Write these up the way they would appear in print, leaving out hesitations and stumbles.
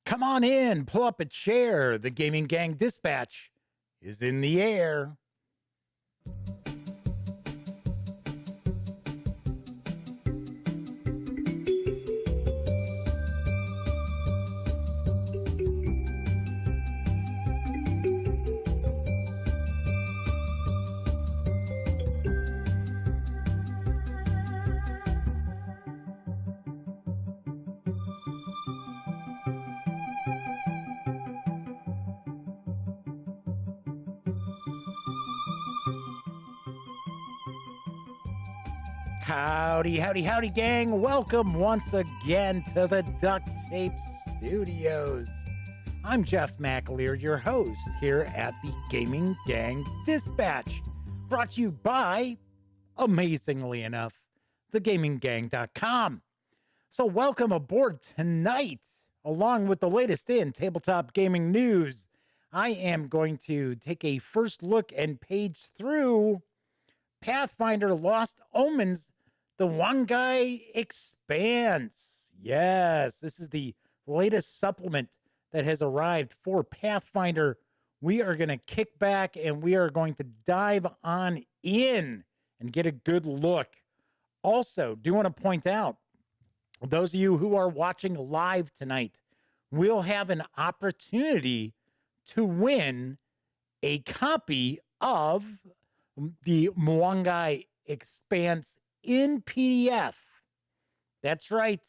Come on in, pull up a chair. The Gaming Gang Dispatch is in the air. Howdy, howdy, howdy, gang. Welcome once again to the Duct Tape Studios. I'm Jeff McAleer, your host here at the Gaming Gang Dispatch, brought to you by, amazingly enough, thegaminggang.com. So welcome aboard tonight, along with the latest in tabletop gaming news. I am going to take a first look and page through Pathfinder Lost Omens, the Mwangi Expanse. Yes, this is the latest supplement that has arrived for Pathfinder. We are going to kick back and we are going to dive on in and get a good look. Also, do want to point out, those of you who are watching live tonight will have an opportunity to win a copy of the Mwangi Expanse in PDF. That's right.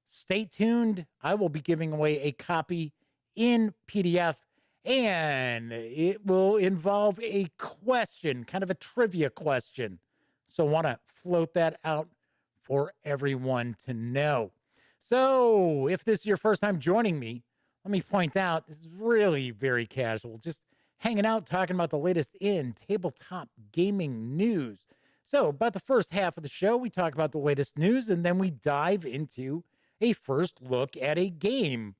Stay tuned. I will be giving away a copy in PDF, and it will involve a question, kind of a trivia question. So want to float that out for everyone to know. So if this is your first time joining me, let me point out, this is really very casual, just hanging out, talking about the latest in tabletop gaming news. So about the first half of the show, we talk about the latest news, and then we dive into a first look at a game,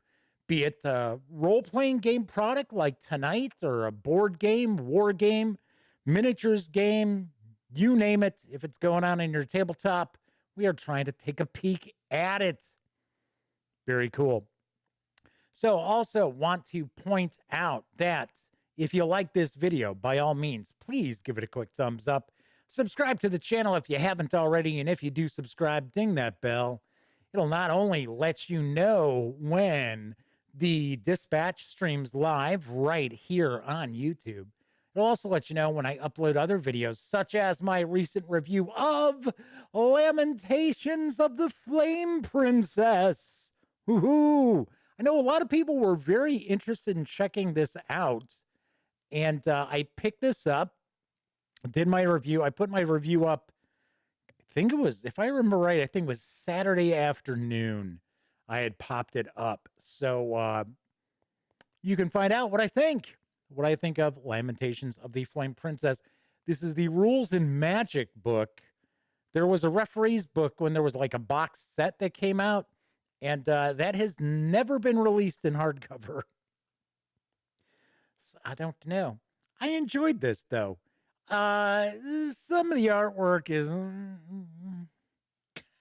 be it a role-playing game product like tonight, or a board game, war game, miniatures game, you name it. If it's going on in your tabletop, we are trying to take a peek at it. Very cool. So also want to point out that if you like this video, by all means, please give it a quick thumbs up. Subscribe to the channel if you haven't already, and if you do subscribe, ding that bell. It'll not only let you know when the dispatch streams live right here on YouTube, it'll also let you know when I upload other videos, such as my recent review of Lamentations of the Flame Princess. Woohoo! I know a lot of people were very interested in checking this out, and I picked this up, did my review. I put my review up, I think it was, if I remember right, I think it was Saturday afternoon. I had popped it up. So you can find out what I think of Lamentations of the Flame Princess. This is the Rules and Magic book. There was a referee's book when there was like a box set that came out, and that has never been released in hardcover. So I don't know. I enjoyed this, though. Some of the artwork is,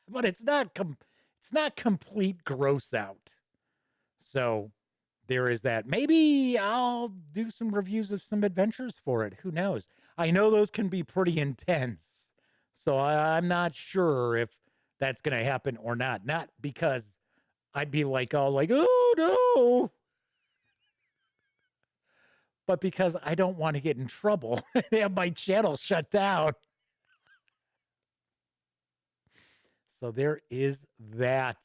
but it's not complete gross out. So there is that. Maybe I'll do some reviews of some adventures for it. Who knows? I know those can be pretty intense. So I'm not sure if that's going to happen or not. Not because I'd be like, all like, oh no. But because I don't want to get in trouble and have my channel shut down. So there is that.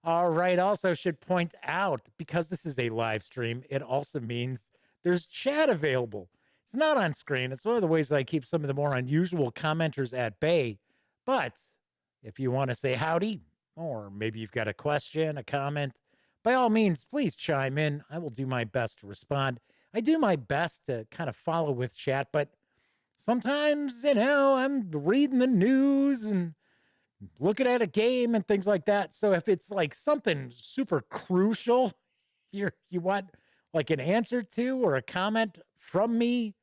All right. Also should point out, because this is a live stream, it also means there's chat available. It's not on screen. It's one of the ways I keep some of the more unusual commenters at bay. But if you want to say howdy, or maybe you've got a question, a comment, by all means, please chime in. I will do my best to respond. I do my best to kind of follow with chat, but sometimes, I'm reading the news and looking at a game and things like that. So if it's like something super crucial, you want like an answer to or a comment from me,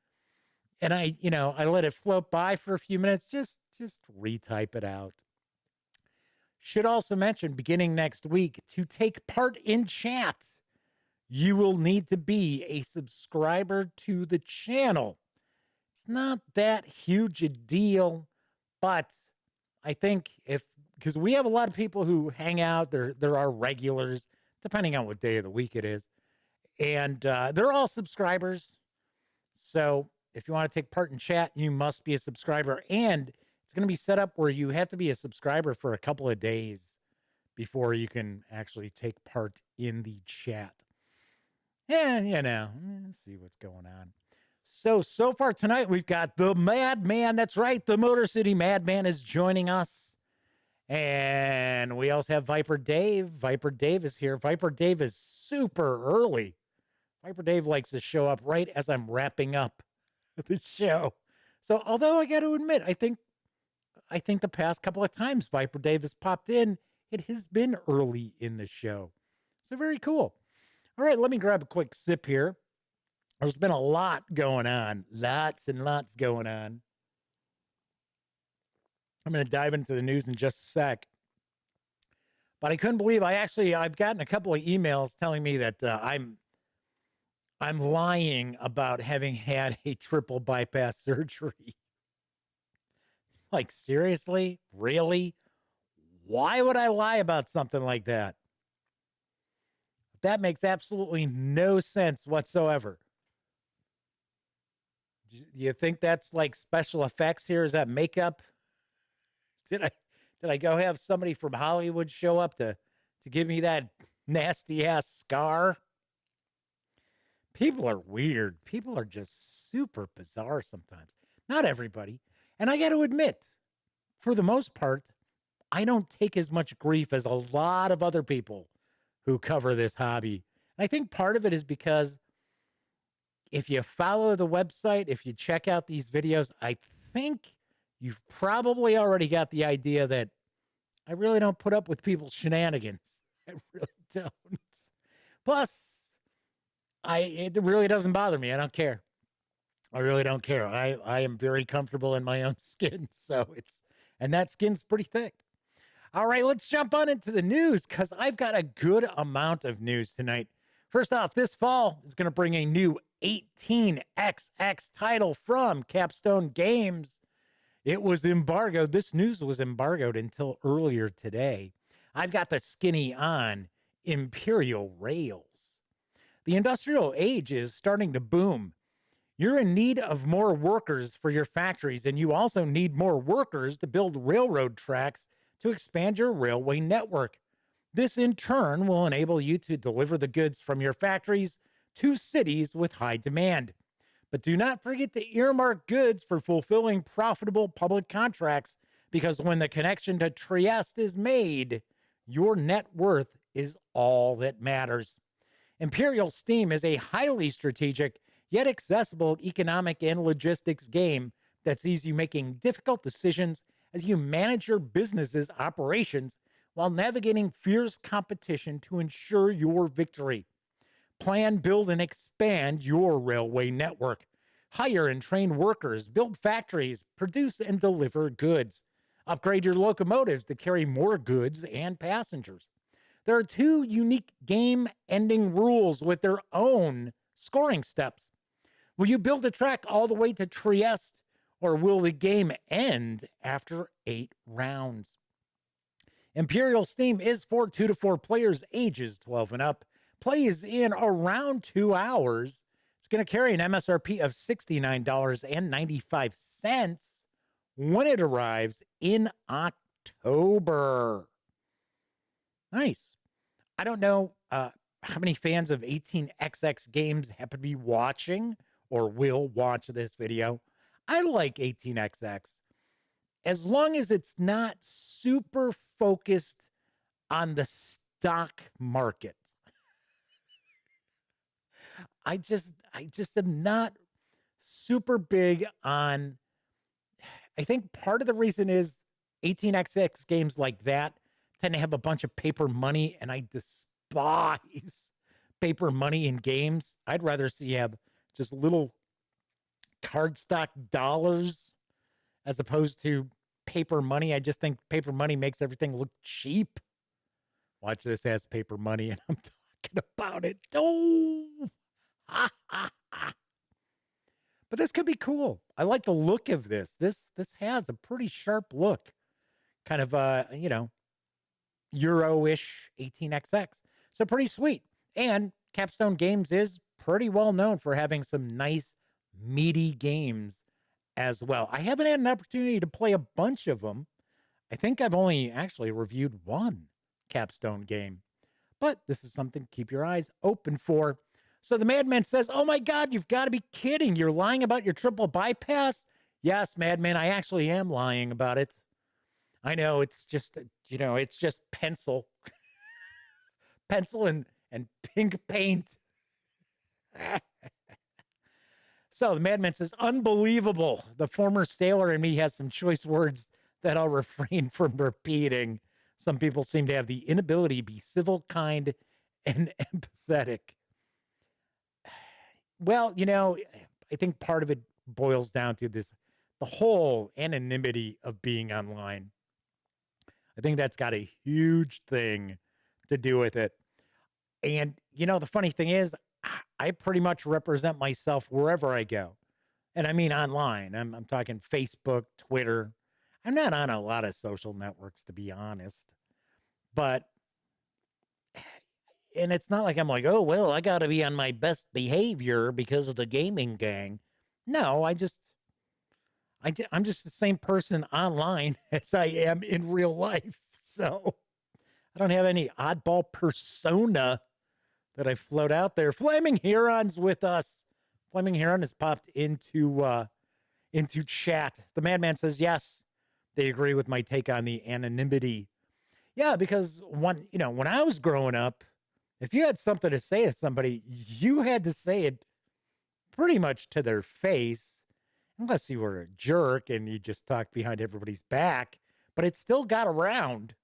and I let it float by for a few minutes, just retype it out. Should also mention, beginning next week, to take part in chat, you will need to be a subscriber to the channel. It's not that huge a deal, but I think because we have a lot of people who hang out, there are regulars, depending on what day of the week it is, and they're all subscribers. So if you want to take part in chat, you must be a subscriber, and it's going to be set up where you have to be a subscriber for a couple of days before you can actually take part in the chat. Yeah, let's see what's going on. So far tonight, we've got the Madman. That's right. The Motor City Madman is joining us. And we also have Viper Dave. Viper Dave is here. Viper Dave is super early. Viper Dave likes to show up right as I'm wrapping up the show. So although I got to admit, I think the past couple of times Viper Dave has popped in, it has been early in the show. So very cool. All right, let me grab a quick sip here. There's been a lot going on. Lots and lots going on. I'm going to dive into the news in just a sec. But I couldn't believe I've gotten a couple of emails telling me that I'm lying about having had a triple bypass surgery. Like, seriously? Really? Why would I lie about something like that? That makes absolutely no sense whatsoever. Do you think that's like special effects here? Is that makeup? Did I go have somebody from Hollywood show up to give me that nasty ass scar? People are weird. People are just super bizarre sometimes. Not everybody. And I got to admit, for the most part, I don't take as much grief as a lot of other people who cover this hobby. And I think part of it is because if you follow the website, if you check out these videos, I think you've probably already got the idea that I really don't put up with people's shenanigans. I really don't. Plus, it really doesn't bother me. I don't care. I really don't care. I am very comfortable in my own skin. And that skin's pretty thick. All right, let's jump on into the news because I've got a good amount of news tonight. First off, this fall is going to bring a new 18XX title from Capstone Games. It was embargoed. This news was embargoed until earlier today. I've got the skinny on Imperial Rails. The industrial age is starting to boom. You're in need of more workers for your factories, and you also need more workers to build railroad tracks to expand your railway network. This, in turn, will enable you to deliver the goods from your factories to cities with high demand. But do not forget to earmark goods for fulfilling profitable public contracts, because when the connection to Trieste is made, your net worth is all that matters. Imperial Steam is a highly strategic, yet accessible economic and logistics game that sees you making difficult decisions as you manage your business's operations while navigating fierce competition to ensure your victory. Plan, build, and expand your railway network. Hire and train workers, build factories, produce and deliver goods. Upgrade your locomotives to carry more goods and passengers. There are 2 unique game-ending rules with their own scoring steps. Will you build a track all the way to Trieste, or will the game end after 8 rounds? Imperial Steam is for 2 to 4 players, ages 12 and up. Play is in around 2 hours. It's going to carry an MSRP of $69.95 when it arrives in October. Nice. I don't know how many fans of 18XX games happen to be watching or will watch this video. I like 18XX as long as it's not super focused on the stock market. I just am not super big on. I think part of the reason is 18XX games like that tend to have a bunch of paper money, and I despise paper money in games. I'd rather see you have just little cardstock dollars as opposed to paper money. I just think paper money makes everything look cheap. Watch this as paper money, and I'm talking talking about it. Oh, but this could be cool. I like the look of this. This has a pretty sharp look, kind of Euro-ish 18XX. So pretty sweet. And Capstone Games is pretty well known for having some nice, meaty games as well. I haven't had an opportunity to play a bunch of them. I think I've only actually reviewed one Capstone game, but this is something to keep your eyes open for. So the Madman says, oh my God, you've got to be kidding. You're lying about your triple bypass? Yes, Madman, I actually am lying about it. I know it's just, it's just pencil. Pencil and pink paint. So the Madman says, unbelievable. The former sailor in me has some choice words that I'll refrain from repeating. Some people seem to have the inability to be civil, kind, and empathetic. Well, I think part of it boils down to the whole anonymity of being online. I think that's got a huge thing to do with it. And, the funny thing is, I pretty much represent myself wherever I go. And I mean online. I'm talking Facebook, Twitter. I'm not on a lot of social networks, to be honest. But, and it's not like I'm like, oh, well, I got to be on my best behavior because of the gaming gang. No, I'm just the same person online as I am in real life. So I don't have any oddball persona that I float out there. Flaming Huron's with us. Flaming Huron has popped into chat. The Madman says, yes, they agree with my take on the anonymity. Yeah, because when I was growing up, if you had something to say to somebody, you had to say it pretty much to their face, unless you were a jerk and you just talked behind everybody's back, but it still got around.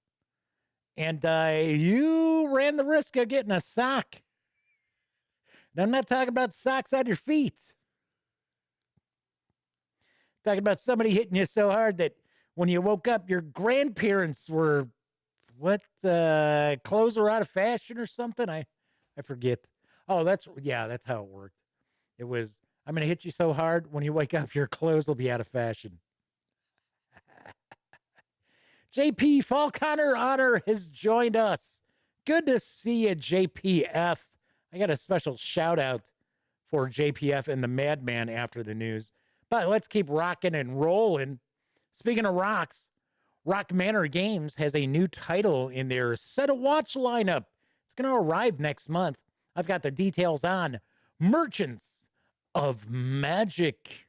And you ran the risk of getting a sock. And I'm not talking about socks on your feet. I'm talking about somebody hitting you so hard that when you woke up, your grandparents were, clothes were out of fashion or something? I forget. Oh, that's how it worked. It was, I'm going to hit you so hard, when you wake up, your clothes will be out of fashion. JP Falconer Honor has joined us. Good to see you, JPF. I got a special shout out for JPF and the Madman after the news. But let's keep rocking and rolling. Speaking of rocks, Manor Games has a new title in their Set a Watch lineup. It's going to arrive next month. I've got the details on Merchants of Magic.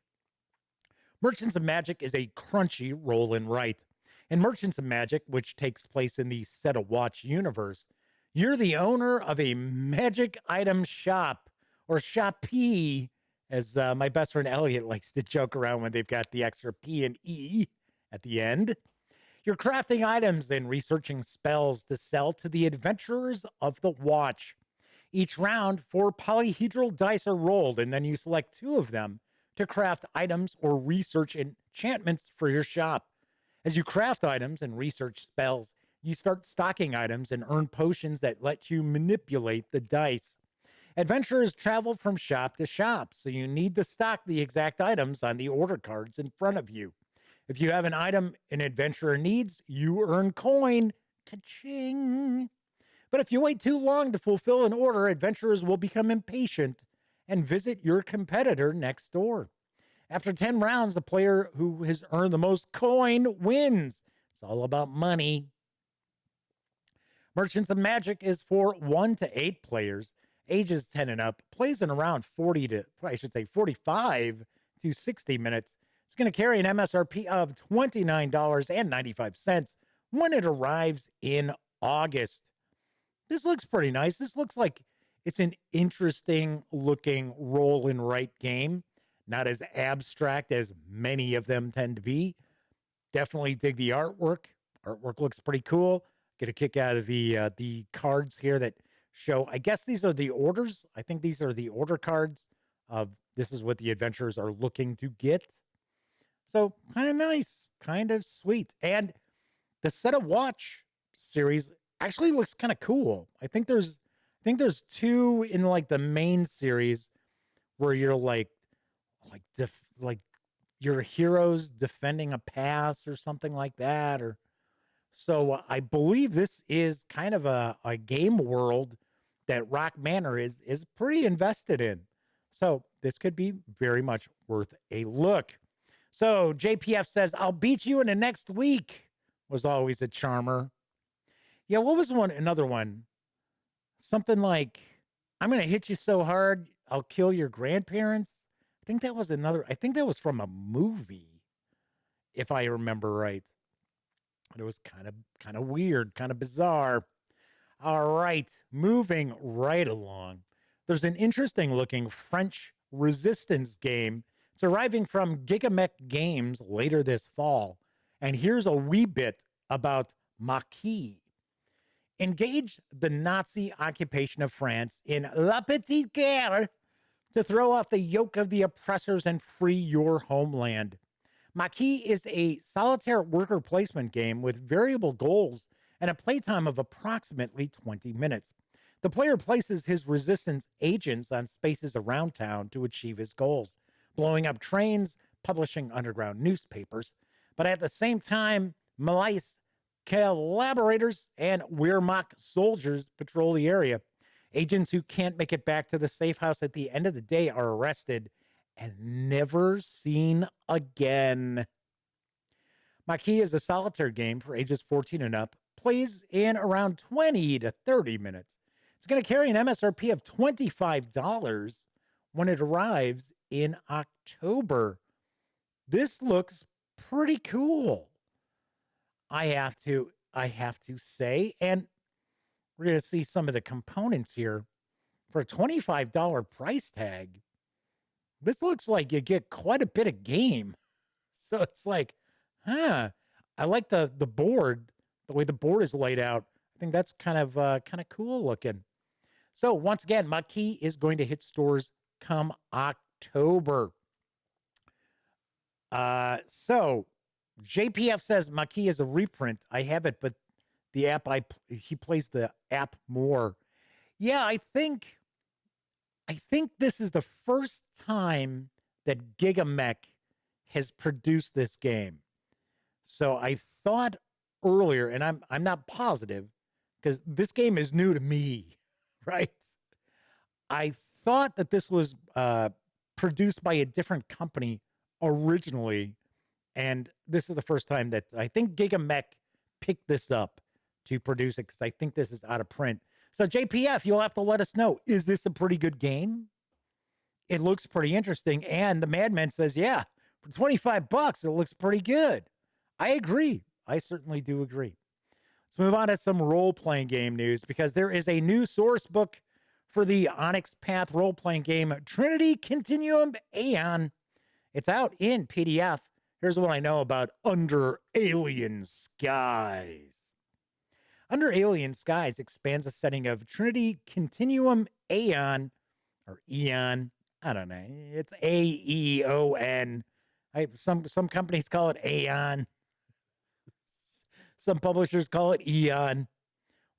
Merchants of Magic is a crunchy roll and write. In Merchants of Magic, which takes place in the Set a Watch universe, you're the owner of a magic item shop, or shoppee, as my best friend Elliot likes to joke around when they've got the extra P and E at the end. You're crafting items and researching spells to sell to the adventurers of the Watch. Each round, 4 polyhedral dice are rolled, and then you select 2 of them to craft items or research enchantments for your shop. As you craft items and research spells, you start stocking items and earn potions that let you manipulate the dice. Adventurers travel from shop to shop, so you need to stock the exact items on the order cards in front of you. If you have an item an adventurer needs, you earn coin. Ka-ching. But if you wait too long to fulfill an order, adventurers will become impatient and visit your competitor next door. After 10 rounds, the player who has earned the most coin wins. It's all about money. Merchants of Magic is for 1 to 8 players, ages 10 and up, plays in around 45 to 60 minutes. It's going to carry an MSRP of $29.95 when it arrives in August. This looks pretty nice. This looks like it's an interesting looking roll and write game. Not as abstract as many of them tend to be. Definitely dig the artwork. Artwork looks pretty cool. Get a kick out of the cards here that show, I guess these are the orders. I think these are the order cards of this is what the adventurers are looking to get. So kind of nice, kind of sweet. And the Set a Watch series actually looks kind of cool. I think there's think there's two in like the main series where you're like your heroes defending a pass or something like that. Or so I believe this is kind of a game world that Rock Manor is pretty invested in. So this could be very much worth a look. So JPF says, I'll beat you in the next week, was always a charmer. Yeah, what was another one? Something like, I'm going to hit you so hard, I'll kill your grandparents. I think that was from a movie, if I remember right. It was kind of weird, kind of bizarre. All right, moving right along. There's an interesting looking French resistance game. It's arriving from Giga Mech Games later this fall. And here's a wee bit about Maquis. Engage the Nazi occupation of France in La Petite Guerre to throw off the yoke of the oppressors and free your homeland. Maquis is a solitaire worker placement game with variable goals and a playtime of approximately 20 minutes. The player places his resistance agents on spaces around town to achieve his goals, blowing up trains, publishing underground newspapers. But at the same time, milice collaborators and Wehrmacht soldiers patrol the area. Agents who can't make it back to the safe house at the end of the day are arrested and never seen again. Maquis is a solitaire game for ages 14 and up, plays in around 20 to 30 minutes. It's going to carry an MSRP of $25 when it arrives in October. This looks pretty cool. I have to say, and we're going to see some of the components here for a $25 price tag. This looks like you get quite a bit of game. So it's like, I like the board, the way the board is laid out. I think that's kind of cool looking. So once again, Maquis is going to hit stores come October. So JPF says Maquis is a reprint. I have it, but the app he plays the app more. Yeah, I think this is the first time that Giga Mech has produced this game. So I thought earlier, and I'm not positive because this game is new to me, right? I thought that this was produced by a different company originally, and this is the first time that I think Giga Mech picked this up to produce it because I think this is out of print. So JPF, you'll have to let us know. Is this a pretty good game? It looks pretty interesting. And the Madman says, yeah, for $25, it looks pretty good. I agree. I certainly do agree. Let's move on to some role-playing game news because there is a new source book for the Onyx Path role-playing game, Trinity Continuum Aeon. It's out in PDF. Here's what I know about Under Alien Skies. Under Alien Skies expands a setting of Trinity Continuum Aeon, or Eon. I don't know. It's Aeon. Some companies call it Aeon. Some publishers call it Eon.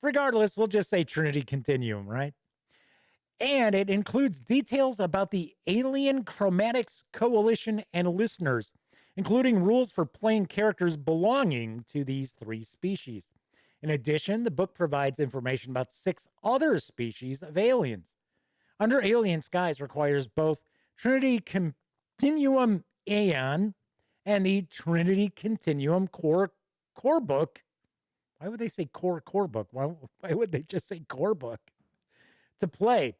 Regardless, we'll just say Trinity Continuum, right? And it includes details about the Alien Chromatics Coalition and listeners, including rules for playing characters belonging to these three species. In addition, the book provides information about 6 other species of aliens. Under Alien Skies requires both Trinity Continuum Aeon and the Trinity Continuum Core Book. Why would they say core book? Why would they just say core book? To play.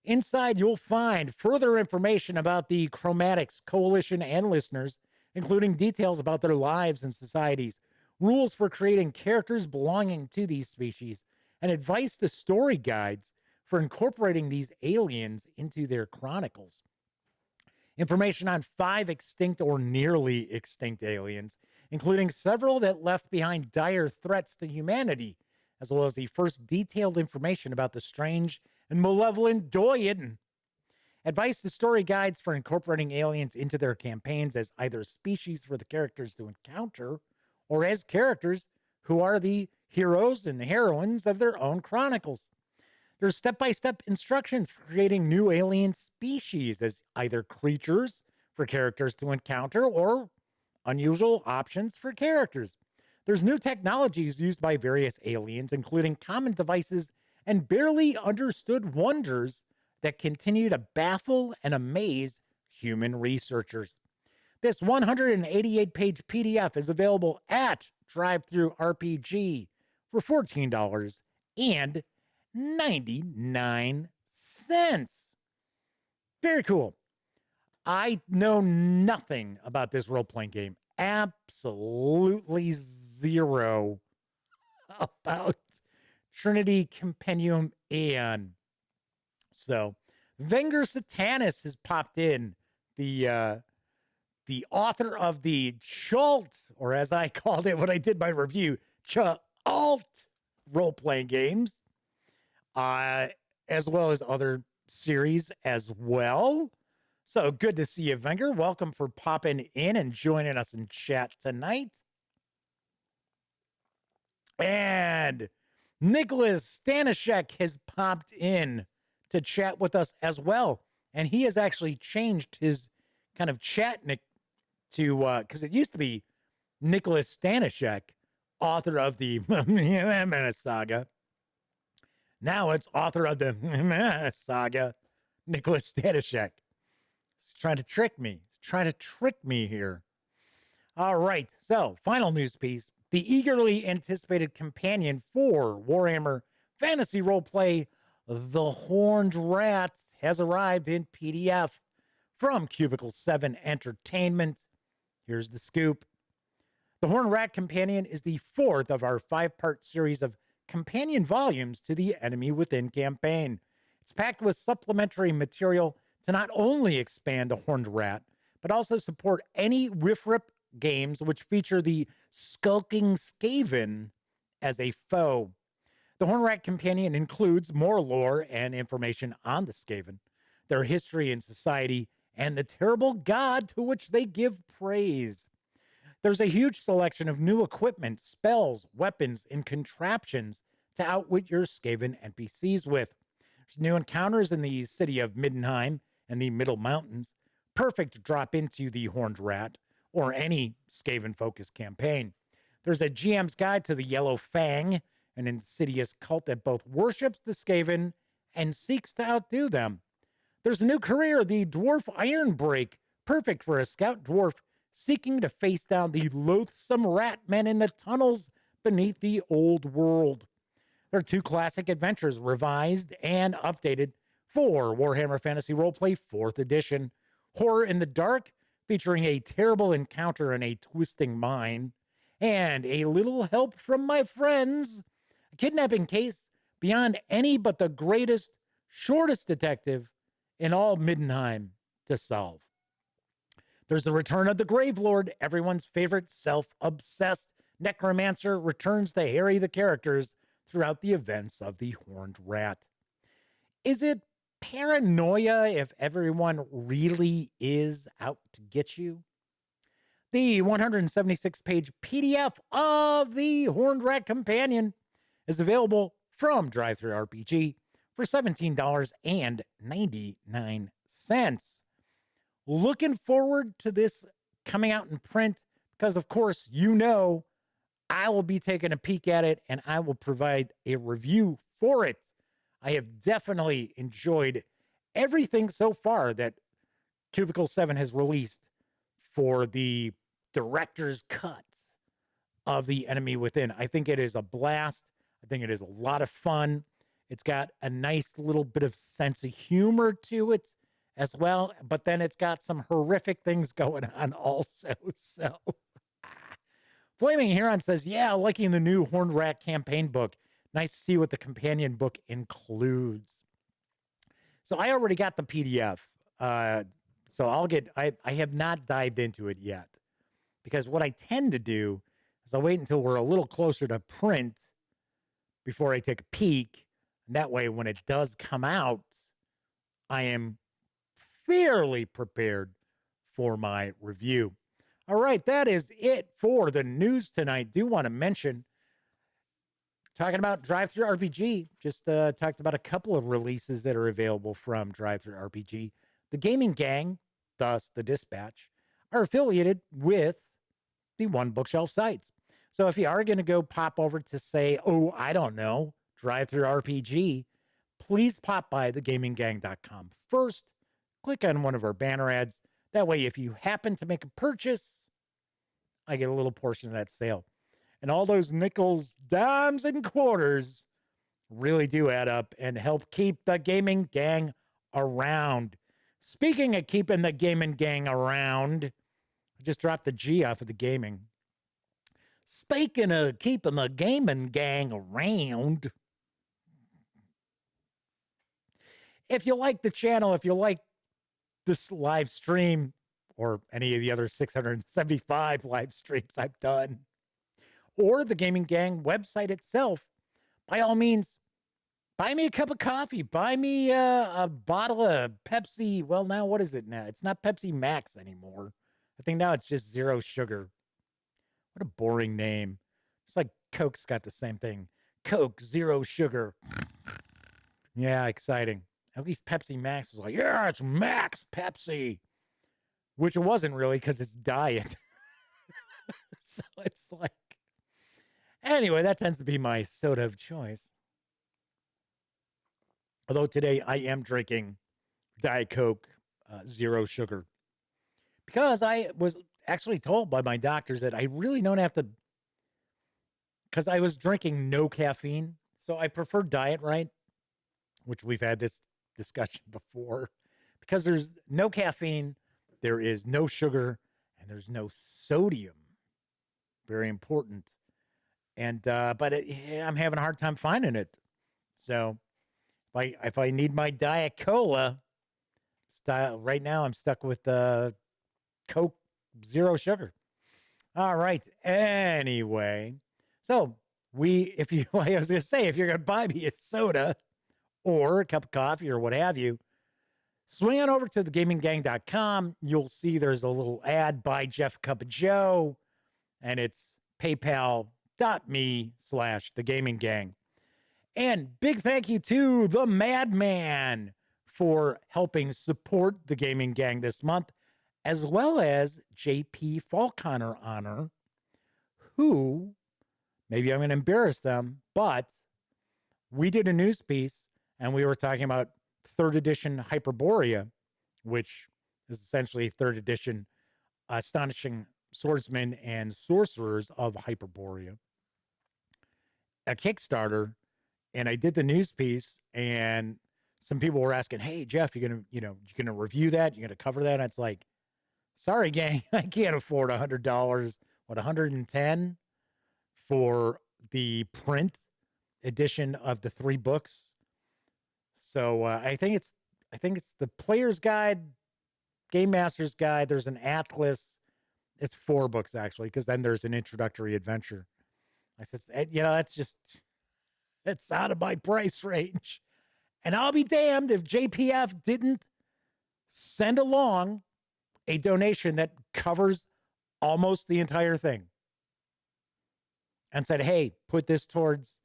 Inside, you'll find further information about the Chromatics Coalition and listeners, including details about their lives and societies, rules for creating characters belonging to these species, and advice to story guides for incorporating these aliens into their chronicles. Information on 5 extinct or nearly extinct aliens, including several that left behind dire threats to humanity, as well as the first detailed information about the strange and malevolent Doyen. Advice to story guides for incorporating aliens into their campaigns as either species for the characters to encounter or as characters who are the heroes and heroines of their own chronicles. There's step-by-step instructions for creating new alien species as either creatures for characters to encounter or unusual options for characters. There's new technologies used by various aliens, including common devices and barely understood wonders that continue to baffle and amaze human researchers. This 188-page PDF is available at Drive-Thru RPG for $14.99. Very cool. I know nothing about this role-playing game. Absolutely zero about Trinity Compendium and so Wenger Satanis has popped in, the author of the Chalt, or as I called it when I did my review, Chalt role-playing games, as well as other series as well. So good to see you, Wenger. Welcome for popping in and joining us in chat tonight. And Nicholas Stanishek has popped in to chat with us as well. And he has actually changed his kind of chat nick to, because it used to be Nicholas Stanishek, author of the saga. Now it's author of the saga, Nicholas Stanishek. He's trying to trick me. He's trying to trick me here. All right. So, final news piece. The eagerly anticipated companion for Warhammer Fantasy Roleplay, The Horned Rat, has arrived in PDF from Cubicle 7 Entertainment. Here's the scoop. The Horned Rat Companion is the fourth of our 5-part series of companion volumes to the Enemy Within campaign. It's packed with supplementary material to not only expand the Horned Rat, but also support any Riff-Rip games which feature the skulking Skaven as a foe. The Horned Rat Companion includes more lore and information on the Skaven, their history in society, and the terrible god to which they give praise. There's a huge selection of new equipment, spells, weapons, and contraptions to outwit your Skaven NPCs with. There's new encounters in the city of Middenheim and the Middle Mountains, perfect to drop into the Horned Rat or any Skaven-focused campaign. There's a GM's guide to the Yellow Fang, an insidious cult that both worships the Skaven and seeks to outdo them. There's a new career, the Dwarf Ironbreak, perfect for a scout dwarf seeking to face down the loathsome rat men in the tunnels beneath the old world. There are 2 classic adventures, revised and updated, for Warhammer Fantasy Roleplay 4th Edition. Horror in the Dark, featuring a terrible encounter in a twisting mine, and A Little Help from My Friends, a kidnapping case beyond any but the greatest, shortest detective in all Middenheim to solve. There's the return of the Gravelord, everyone's favorite self-obsessed necromancer returns to harry the characters throughout the events of the Horned Rat. Is it paranoia if everyone really is out to get you? The 176-page PDF of the Horned Rat Companion is available from Drive-Thru RPG for $17.99. Looking forward to this coming out in print because, of course, you know I will be taking a peek at it and I will provide a review for it. I have definitely enjoyed everything so far that Cubicle 7 has released for the director's cut of The Enemy Within. I think it is a blast. I think it is a lot of fun. It's got a nice little bit of sense of humor to it as well, but then it's got some horrific things going on also. So, Flaming Heron says, yeah, liking the new Horned Rat campaign book. Nice to see what the companion book includes. So I already got the PDF. So I have not dived into it yet because what I tend to do is I'll wait until we're a little closer to print before I take a peek. And that way, when it does come out, I am fairly prepared for my review. All right, that is it for the news tonight. Do want to mention talking about Drive-Thru RPG, just talked about a couple of releases that are available from Drive-Thru RPG. The Gaming Gang, thus the Dispatch, are affiliated with the One Bookshelf sites. So if you are going to go pop over to say, oh, I don't know, Drive-Thru RPG, please pop by thegaminggang.com first. Click on one of our banner ads. That way, if you happen to make a purchase, I get a little portion of that sale. And all those nickels, dimes, and quarters really do add up and help keep the Gaming Gang around. Speaking of keeping the Gaming Gang around, I just dropped the G off of the gaming. Speaking of keeping the Gaming Gang around, if you like the channel, if you like this live stream, or any of the other 675 live streams I've done, or the Gaming Gang website itself, by all means, buy me a cup of coffee. Buy me a bottle of Pepsi. Well, now, what is it now? It's not Pepsi Max anymore. I think now it's just zero sugar. What a boring name. It's like Coke's got the same thing. Coke, zero sugar. Yeah, exciting. At least Pepsi Max was like, yeah, it's Max Pepsi. Which it wasn't really because it's diet. So it's like, anyway, that tends to be my soda of choice. Although today I am drinking Diet Coke, zero sugar. Because I was actually told by my doctors that I really don't have to, because I was drinking no caffeine. So I prefer diet, right? Which we've had this discussion before. Because there's no caffeine, there is no sugar, and there's no sodium. Very important. And, but I'm having a hard time finding it. So if I need my Diet Cola, right now I'm stuck with Coke zero sugar. All right. Anyway, so if you, I was going to say, if you're going to buy me a soda or a cup of coffee or what have you, swing on over to thegaminggang.com. You'll see there's a little ad, buy Jeff a cup of Joe, and it's paypal.me/thegaminggang. And big thank you to the Madman for helping support the Gaming Gang this month, as well as JP Falconer Honor, who, maybe I'm going to embarrass them, but we did a news piece and we were talking about 3rd edition Hyperborea, which is essentially 3rd edition Astonishing Swordsmen and Sorcerers of Hyperborea, a Kickstarter. And I did the news piece, and some people were asking, "Hey, Jeff, you're gonna review that? You're gonna cover that?" And it's like, sorry, gang, I can't afford $100. What, 110 for the print edition of the 3 books? So I think it's the Player's Guide, Game Master's Guide. There's an atlas. It's 4 books actually, because then there's an introductory adventure. I said, it's out of my price range. And I'll be damned if JPF didn't send along a donation that covers almost the entire thing. And said, hey, put this towards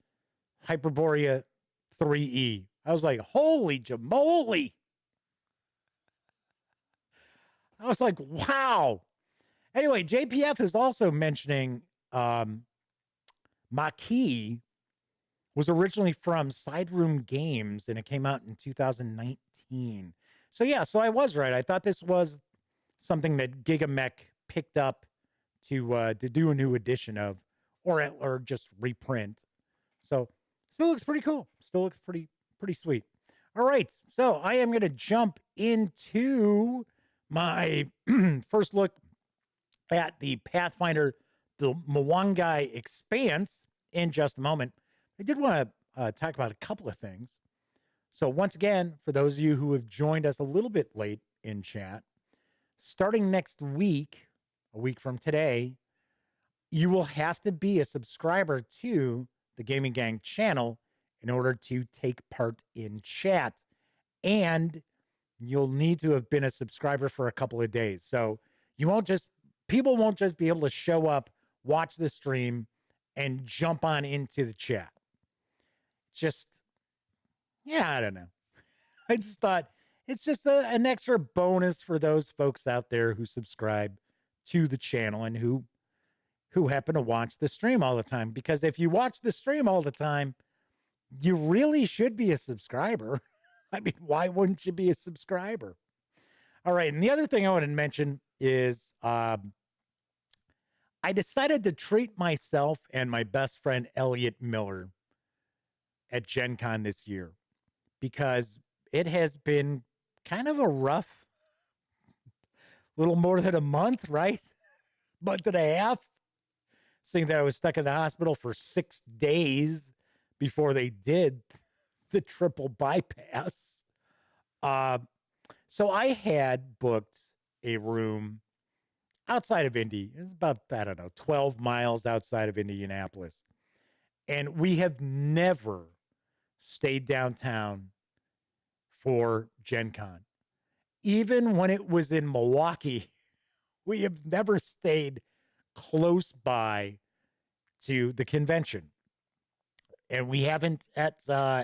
Hyperborea 3E. I was like, holy jamoly. I was like, wow. Anyway, JPF is also mentioning Maquis was originally from Side Room Games, and it came out in 2019. So yeah, so I was right. I thought this was something that Giga Mech picked up to do a new edition of, or just reprint. So still looks pretty cool. Still looks pretty sweet. All right, so I am going to jump into my first look at the Pathfinder, the Mwangi Expanse, in just a moment. I did want to talk about a couple of things. So once again, for those of you who have joined us a little bit late in chat, starting next week, a week from today, you will have to be a subscriber to the Gaming Gang channel in order to take part in chat. And you'll need to have been a subscriber for a couple of days. So people won't just be able to show up, watch the stream, and jump on into the chat. just, yeah, I don't know. I just thought it's just an extra bonus for those folks out there who subscribe to the channel and who happen to watch the stream all the time. Because if you watch the stream all the time, you really should be a subscriber. I mean, why wouldn't you be a subscriber? All right. And the other thing I want to mention is I decided to treat myself and my best friend, Elliot Miller, at Gen Con this year because it has been kind of a rough little more than a month, right? Month and a half. Seeing that I was stuck in the hospital for 6 days before they did the triple bypass. So I had booked a room outside of Indy. It's about, I don't know, 12 miles outside of Indianapolis. And we have never stayed downtown for Gen Con. Even when it was in Milwaukee, we have never stayed close by to the convention. And we haven't at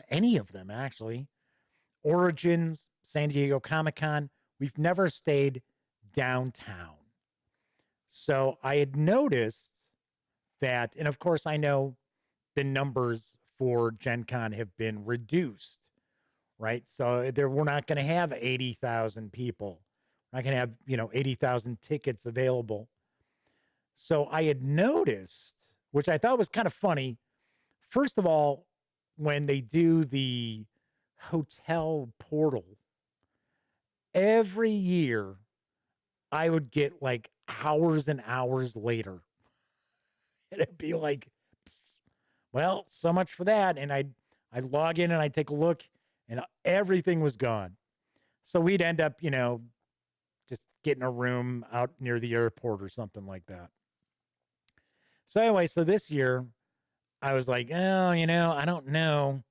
any of them, actually. Origins, San Diego Comic-Con, we've never stayed downtown. So I had noticed that, and of course I know the numbers for Gen Con have been reduced, right? So we're not going to have 80,000 people. We're not going to have, 80,000 tickets available. So I had noticed, which I thought was kind of funny, first of all, when they do the hotel portal, every year I would get like hours and hours later. And it'd be like, well, so much for that. And I'd log in and I'd take a look and everything was gone. So we'd end up, just getting a room out near the airport or something like that. So anyway, so this year I was like, oh, I don't know.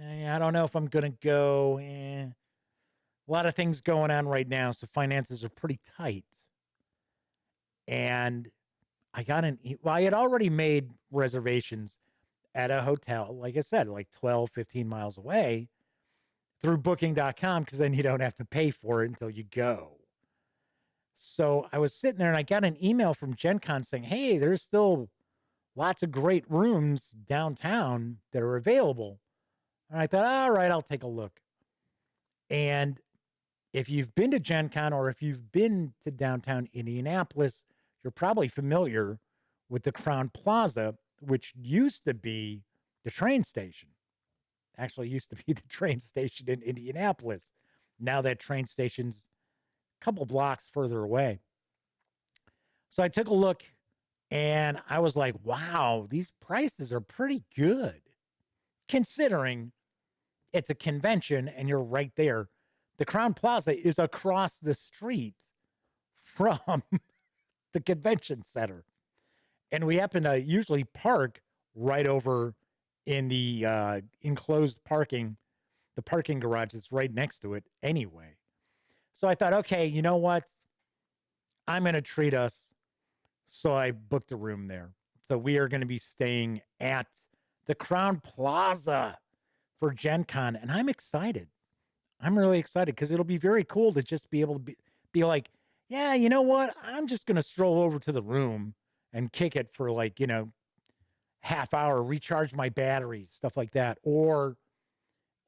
I don't know if I'm going to go. A lot of things going on right now. So finances are pretty tight. And I had already made reservations at a hotel, like I said, like 12, 15 miles away through booking.com, because then you don't have to pay for it until you go. So I was sitting there and I got an email from Gen Con saying, hey, there's still lots of great rooms downtown that are available. And I thought, all right, I'll take a look. And if you've been to Gen Con or if you've been to downtown Indianapolis, you're probably familiar with the Crown Plaza, which used to be the train station. Actually used to be the train station in Indianapolis. Now that train station's a couple blocks further away. So I took a look and I was like, wow, these prices are pretty good considering it's a convention and you're right there. The Crown Plaza is across the street from the convention center. And we happen to usually park right over in the enclosed parking, the parking garage that's right next to it anyway. So I thought, okay, you know what? I'm going to treat us. So I booked a room there. So we are going to be staying at the Crown Plaza for Gen Con. And I'm excited. I'm really excited because it'll be very cool to just be able to be like, yeah, you know what? I'm just going to stroll over to the room and kick it for like, half hour, recharge my batteries, stuff like that. Or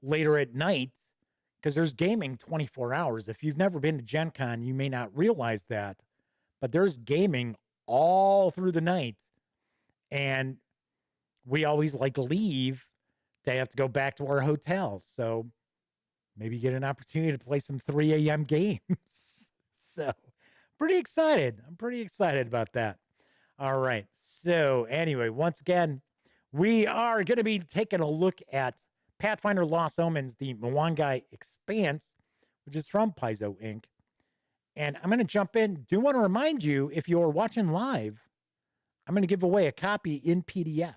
later at night, because there's gaming 24 hours. If you've never been to Gen Con, you may not realize that, but there's gaming all through the night. And we always leave to have to go back to our hotel. So maybe get an opportunity to play some 3 a.m. games. So pretty excited. I'm pretty excited about that. All right. So anyway, once again, we are going to be taking a look at Pathfinder Lost Omens, the Mwangi Expanse, which is from Paizo Inc. And I'm going to jump in. Do want to remind you, if you're watching live, I'm going to give away a copy in PDF.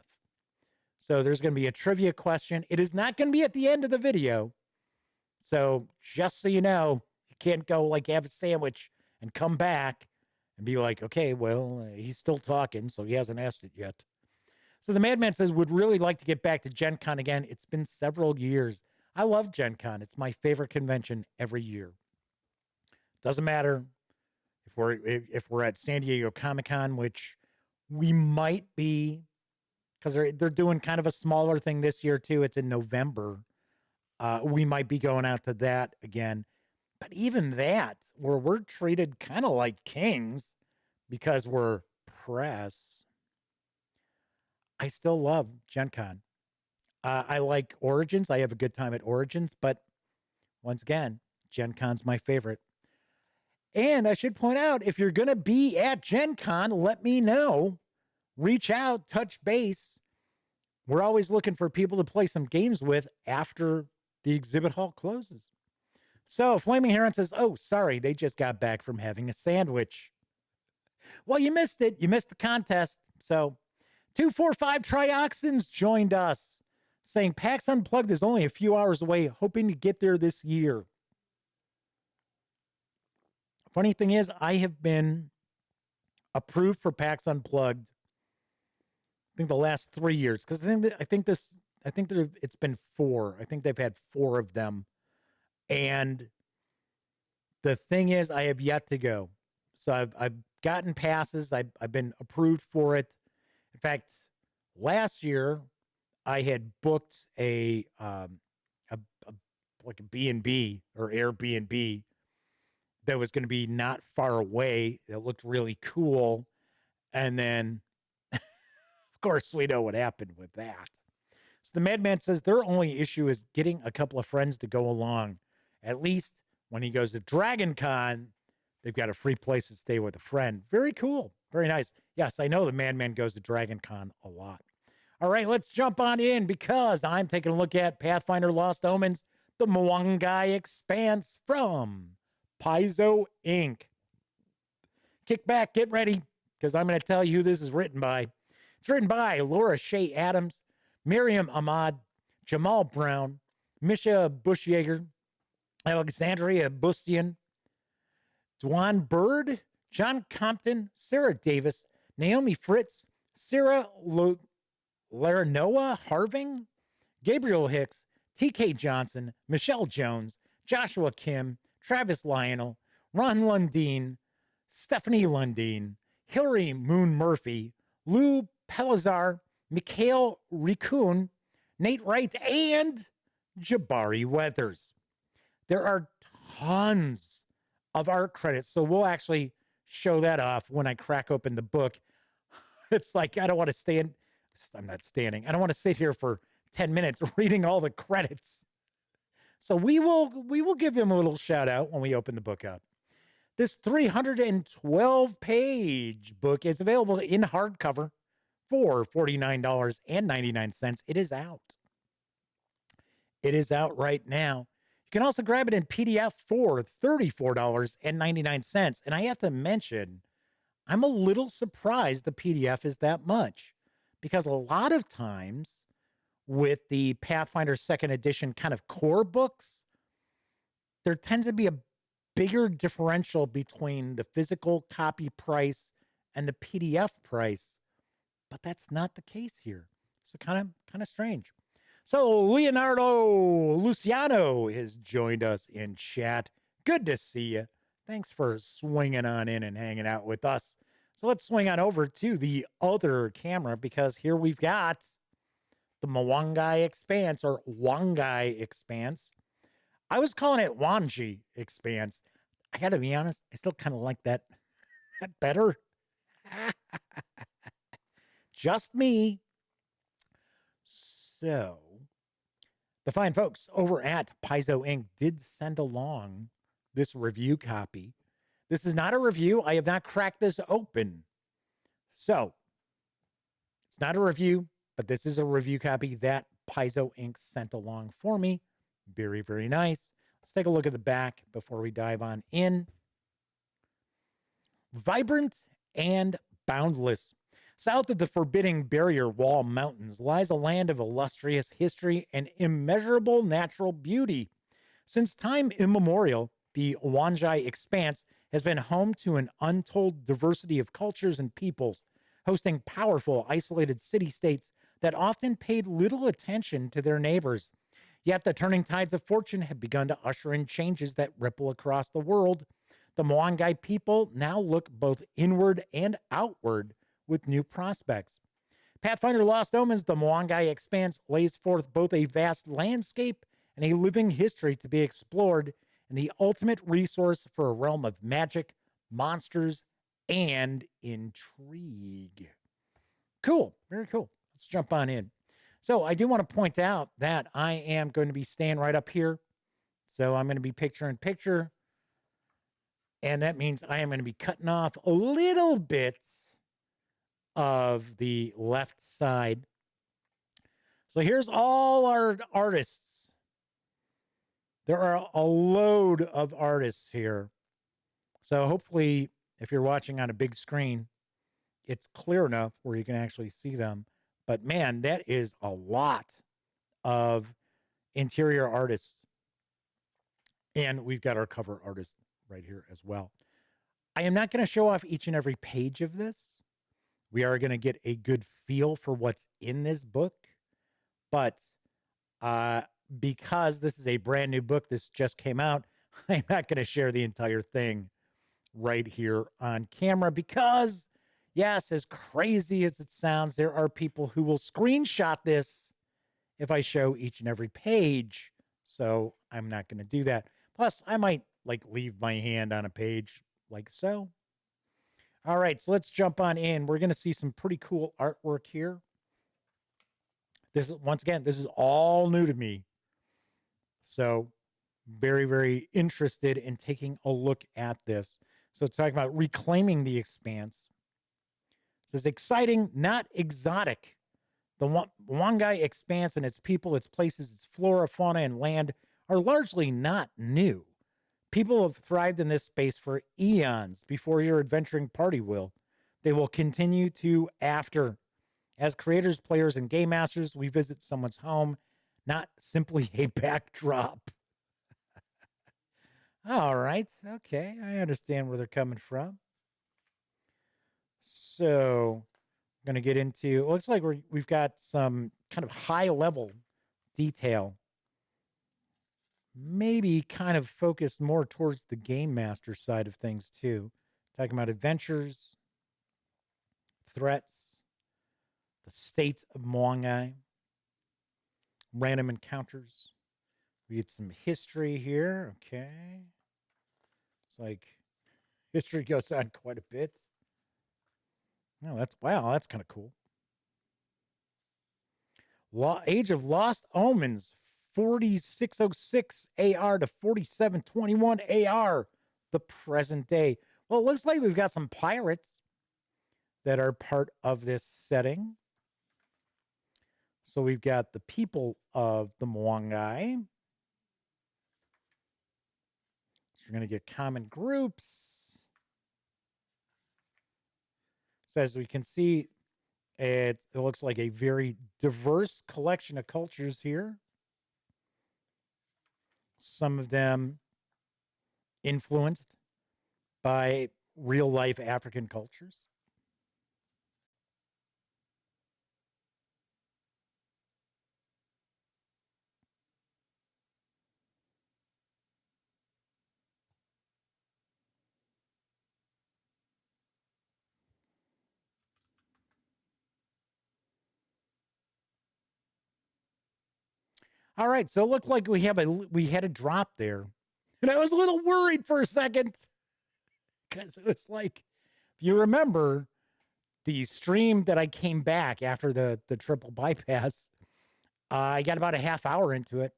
So there's going to be a trivia question. It is not going to be at the end of the video. So just so you know, you can't go have a sandwich and come back and be like, okay, well, he's still talking, so he hasn't asked it yet. So the Madman says, would really like to get back to Gen Con again. It's been several years. I love Gen Con. It's my favorite convention every year. Doesn't matter if we're at San Diego Comic-Con, which we might be, because they're doing kind of a smaller thing this year too. It's in November. We might be going out to that again. But even that, where we're treated kind of like kings because we're press, I still love Gen Con. I like Origins. I have a good time at Origins, but once again, Gen Con's my favorite. And I should point out, if you're going to be at Gen Con, let me know. Reach out, touch base. We're always looking for people to play some games with after the exhibit hall closes. So Flaming Heron says, oh, sorry, they just got back from having a sandwich. Well, you missed it. You missed the contest. So 245 Trioxins joined us, saying PAX Unplugged is only a few hours away, hoping to get there this year. Funny thing is, I have been approved for PAX Unplugged, I think the last 3 years, because I think it's been 4. I think they've had 4 of them. And the thing is, I have yet to go. So I've gotten passes. I've been approved for it. In fact, last year I had booked a B&B or Airbnb that was going to be not far away. It looked really cool. And then, of course, we know what happened with that. So the Madman says their only issue is getting a couple of friends to go along. At least when he goes to Dragon Con, they've got a free place to stay with a friend. Very cool. Very nice. Yes, I know the Madman goes to Dragon Con a lot. All right, let's jump on in because I'm taking a look at Pathfinder Lost Omens, the Mwangi Expanse from Paizo Inc. Kick back, get ready, because I'm going to tell you who this is written by. It's written by Laura Shea Adams, Miriam Ahmad, Jamal Brown, Misha Bushyeager, Alexandria Bustian, Dwan Bird, John Compton, Sarah Davis, Naomi Fritz, Sarah Laranoa Harving, Gabriel Hicks, TK Johnson, Michelle Jones, Joshua Kim, Travis Lionel, Ron Lundeen, Stephanie Lundeen, Hillary Moon Murphy, Lou Pelazar, Mikhail Rikun, Nate Wright, and Jabari Weathers. There are tons of art credits, so we'll actually show that off when I crack open the book. It's like, I don't want to stand. I'm not standing. I don't want to sit here for 10 minutes reading all the credits. So we will give them a little shout out when we open the book up. This 312-page book is available in hardcover for $49.99. It is out. It is out right now. You can also grab it in PDF for $34.99. And I have to mention, I'm a little surprised the PDF is that much, because a lot of times with the Pathfinder 2nd edition kind of core books, there tends to be a bigger differential between the physical copy price and the PDF price, but that's not the case here. So kind of strange. So Leonardo Luciano has joined us in chat. Good to see you. Thanks for swinging on in and hanging out with us. So let's swing on over to the other camera, because here we've got the Mwangi Expanse, or Mwangi Expanse. I was calling it Mwangi Expanse. I got to be honest, I still kind of like that better. Just me. So, the fine folks over at Paizo Inc. did send along this review copy. This is not a review. I have not cracked this open. So, it's not a review, but this is a review copy that Paizo Inc. sent along for me. Very, very nice. Let's take a look at the back before we dive on in. Vibrant and boundless. South of the forbidding Barrier Wall Mountains lies a land of illustrious history and immeasurable natural beauty. Since time immemorial, the Mwangi Expanse has been home to an untold diversity of cultures and peoples. hosting powerful, isolated city-states that often paid little attention to their neighbors. Yet the turning tides of fortune have begun to usher in changes that ripple across the world. The Mwangi people now look both inward and outward with new prospects. Pathfinder Lost Omens, the Mwangi Expanse, lays forth both a vast landscape and a living history to be explored, and the ultimate resource for a realm of magic, monsters, and intrigue. Cool. Very cool. Let's jump on in. So I do want to point out that I am going to be staying right up here. So I'm going to be picture in picture. And that means I am going to be cutting off a little bit of the left side. So here's all our artists. There are a load of artists here. So hopefully, if you're watching on a big screen, it's clear enough where you can actually see them. But man, that is a lot of interior artists. And we've got our cover artist right here as well. I am not going to show off each and every page of this. We are going to get a good feel for what's in this book. But because this is a brand new book, this just came out, I'm not going to share the entire thing right here on camera because, yes, as crazy as it sounds, there are people who will screenshot this if I show each and every page. So I'm not going to do that. Plus, I might like leave my hand on a page like so. All right, so let's jump on in. We're going to see some pretty cool artwork here. This is, once again, this is all new to me. So very, very interested in taking a look at this. So it's talking about reclaiming the expanse. It says exciting, not exotic. The Mwangi Expanse and its people, its places, its flora, fauna, and land are largely not new. People have thrived in this space for eons before your adventuring party will. They will continue to after. As creators, players, and game masters, we visit someone's home, not simply a backdrop. All right. Okay. I understand where they're coming from. So I'm going to get into, it looks like we've got some kind of high level detail. Maybe kind of focused more towards the game master side of things too. Talking about adventures, threats, the state of Mwangi, random encounters. We get some history here. Okay. It's like history goes on quite a bit. Oh, that's kind of cool. Age of Lost Omens, 4606 AR to 4721 AR, the present day. Well, it looks like we've got some pirates that are part of this setting. So we've got the people of the Mwangi. So we're going to get common groups. So as we can see, it looks like a very diverse collection of cultures here. Some of them influenced by real-life African cultures. All right, so it looked like we had a drop there. And I was a little worried for a second because it was like, if you remember the stream that I came back after the triple bypass, I got about a half hour into it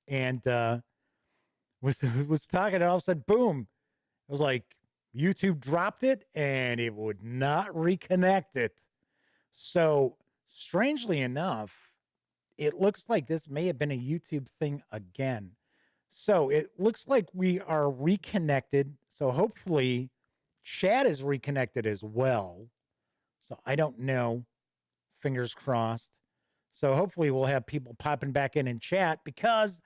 and was talking, and all of a sudden, boom, it was like YouTube dropped it and it would not reconnect it. So strangely enough, it looks like this may have been a YouTube thing again. So it looks like we are reconnected. So hopefully chat is reconnected as well. So I don't know. Fingers crossed. So hopefully we'll have people popping back in chat because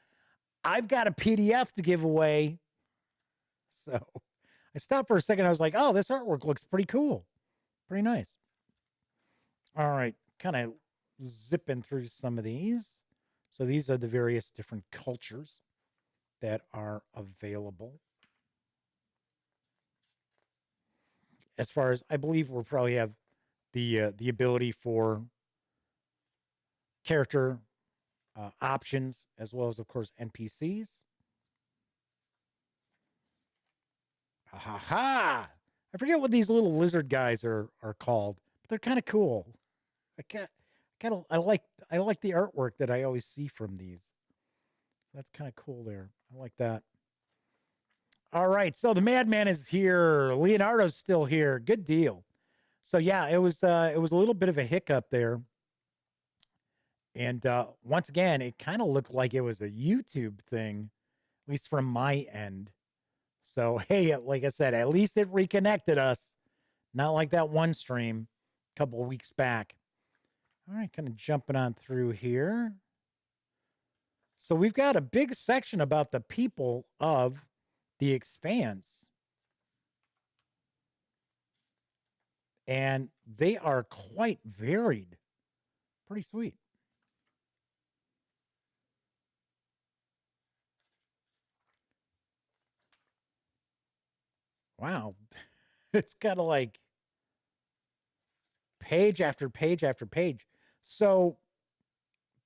I've got a PDF to give away. So I stopped for a second. I was like, oh, this artwork looks pretty cool. Pretty nice. All right, kind of zipping through some of these. So these are the various different cultures that are available. As far as I believe, we'll probably have the ability for character options as well as, of course, NPCs. Ha ha! I forget what these little lizard guys are called, but they're kind of cool. I like the artwork that I always see from these. That's kind of cool there. I like that. All right, so the Madman is here. Leonardo's still here. Good deal. So yeah, it was a little bit of a hiccup there. And once again, it kind of looked like it was a YouTube thing, at least from my end. So hey, like I said, at least it reconnected us. Not like that one stream a couple of weeks back. All right, kind of jumping on through here. So we've got a big section about the people of the Expanse. And they are quite varied. Pretty sweet. Wow. It's kind of like page after page after page. So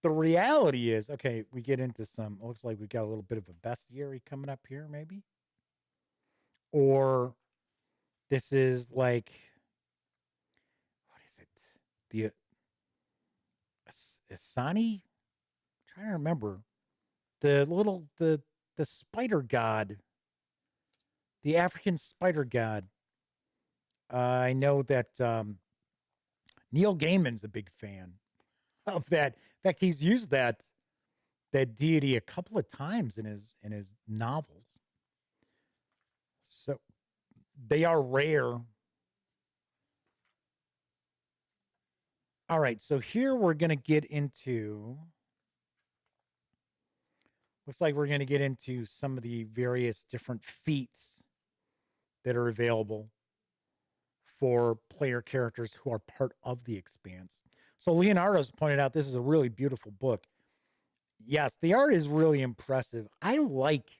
the reality is, okay, we get into some, looks like we've got a little bit of a bestiary coming up here, maybe. Or this is like, what is it? The Asani? I'm trying to remember. The spider god. The African spider god. I know that Neil Gaiman's a big fan of that. In fact, he's used that deity a couple of times in his novels. So they are rare. All right, so here we're going to get into, looks like we're going to get into some of the various different feats that are available for player characters who are part of the Expanse. So Leonardo's pointed out this is a really beautiful book. Yes, the art is really impressive. I like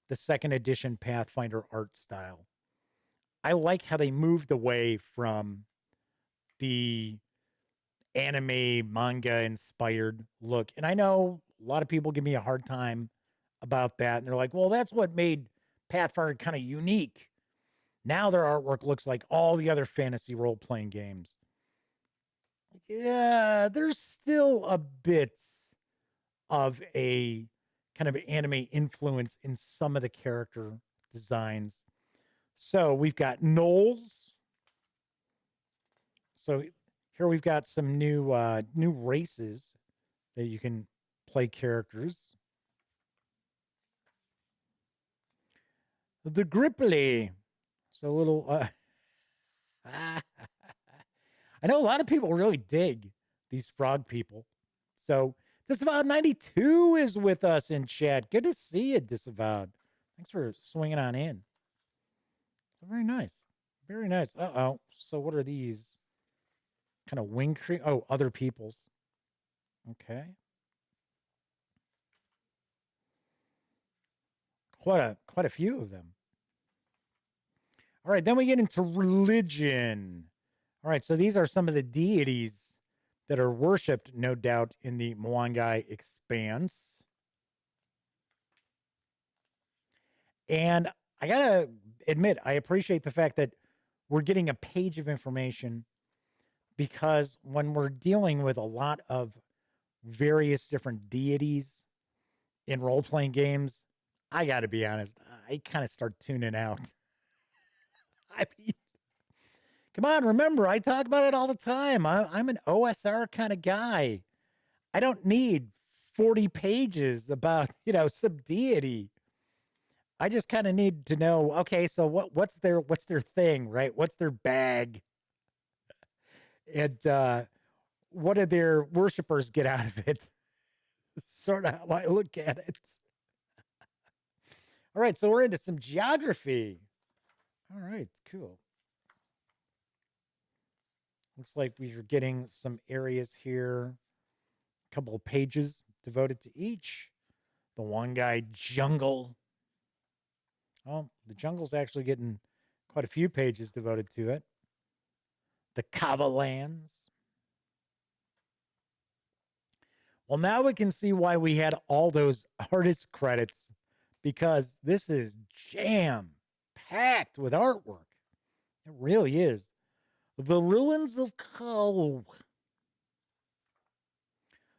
the second edition Pathfinder art style. I like how they moved away from the anime manga inspired look. And I know a lot of people give me a hard time about that. And they're like, well, that's what made Pathfinder kind of unique. Now their artwork looks like all the other fantasy role playing games. Yeah, there's still a bit of a kind of anime influence in some of the character designs. So we've got Knowles. So here we've got some new races that you can play characters. The Gripply. So a little I know a lot of people really dig these frog people. So Disavowed 92 is with us in chat. Good to see you, Disavowed. Thanks for swinging on in. So very nice. Very nice. Uh-oh. So what are these? Kind of wing tree? Oh, other people's. Okay. Quite a few of them. All right, then we get into religion. All right, so these are some of the deities that are worshipped, no doubt, in the Mwangi Expanse. And I gotta admit, I appreciate the fact that we're getting a page of information, because when we're dealing with a lot of various different deities in role-playing games, I gotta be honest, I kind of start tuning out. I mean, come on, remember, I talk about it all the time. I'm an OSR kind of guy. I don't need 40 pages about, some deity. I just kind of need to know, okay, so what's their thing, right? What's their bag? And what do their worshipers get out of it? Sort of how I look at it. All right, so we're into some geography. All right, cool. Looks like we are getting some areas here, a couple of pages devoted to each. The Mwangi jungle. Oh, the jungle's actually getting quite a few pages devoted to it. The Kava lands. Well, now we can see why we had all those artist credits, because this is jam-packed with artwork. It really is. The Ruins of Ko.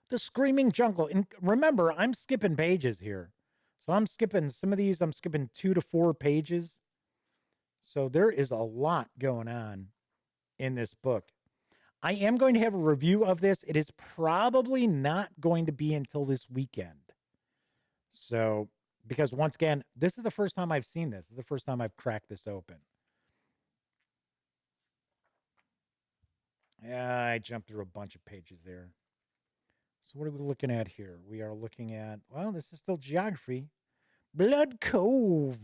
The Screaming Jungle. And remember, I'm skipping pages here. So I'm skipping some of these. I'm skipping 2 to 4 pages. So there is a lot going on in this book. I am going to have a review of this. It is probably not going to be until this weekend. So, because once again, this is the first time I've seen this. This is the first time I've cracked this open. Yeah, I jumped through a bunch of pages there. So what are we looking at here? We are looking at, well, this is still geography. Blood Cove.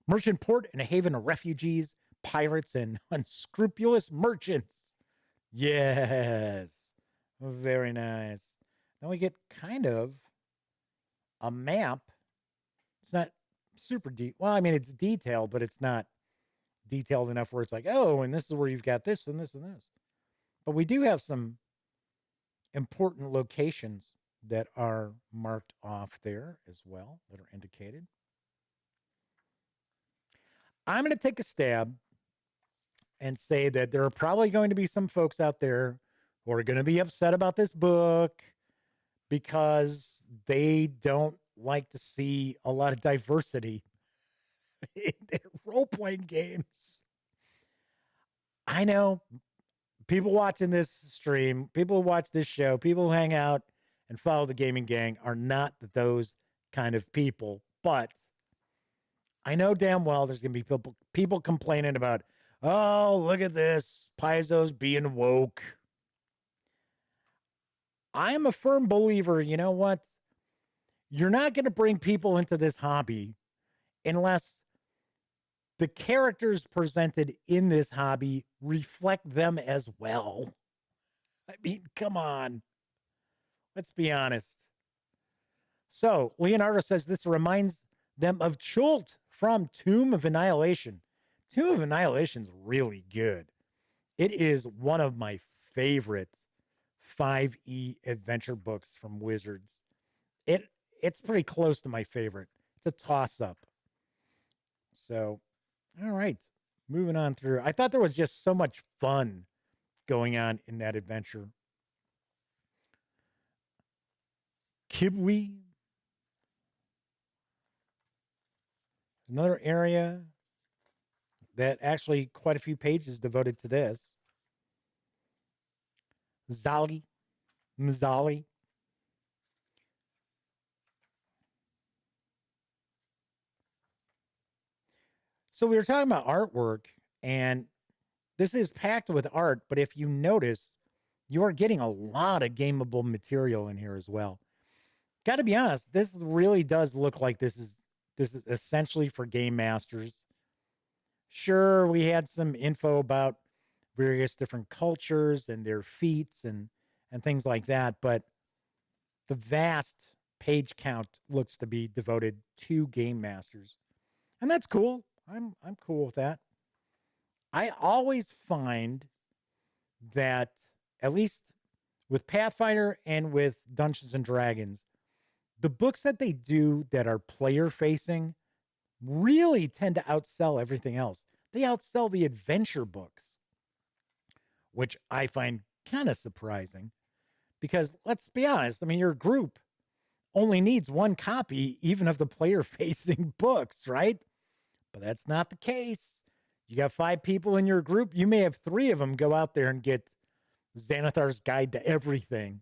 Merchant port and a haven of refugees, pirates, and unscrupulous merchants. Yes. Very nice. Then we get kind of a map. It's not super deep. Well, I mean, it's detailed, but it's not detailed enough where it's like, oh, and this is where you've got this and this and this. But we do have some important locations that are marked off there as well, that are indicated. I'm going to take a stab and say that there are probably going to be some folks out there who are going to be upset about this book because they don't like to see a lot of diversity in their role-playing games. I know people watching this stream, people who watch this show, people who hang out and follow the gaming gang are not those kind of people, but I know damn well there's going to be people complaining about, oh, look at this, Paizo's being woke. I am a firm believer, you know what? You're not going to bring people into this hobby unless the characters presented in this hobby reflect them as well. I mean, come on. Let's be honest. So, Leonardo says this reminds them of Chult from Tomb of Annihilation. Tomb of Annihilation is really good. It is one of my favorite 5e adventure books from Wizards. It's pretty close to my favorite. It's a toss-up. So, all right. Moving on through. I thought there was just so much fun going on in that adventure. Kibwe. Another area that actually quite a few pages devoted to this. Mzali. So we were talking about artwork, and this is packed with art, but if you notice, you are getting a lot of gameable material in here as well. Got to be honest, this really does look like this is essentially for game masters. Sure, we had some info about various different cultures and their feats and things like that, but the vast page count looks to be devoted to game masters. And that's cool. I'm cool with that. I always find that, at least with Pathfinder and with Dungeons and Dragons, the books that they do that are player facing really tend to outsell everything else. They outsell the adventure books, which I find kind of surprising because, let's be honest, I mean, your group only needs one copy, even of the player facing books, right? But that's not the case. You got 5 people in your group. You may have 3 of them go out there and get Xanathar's Guide to Everything.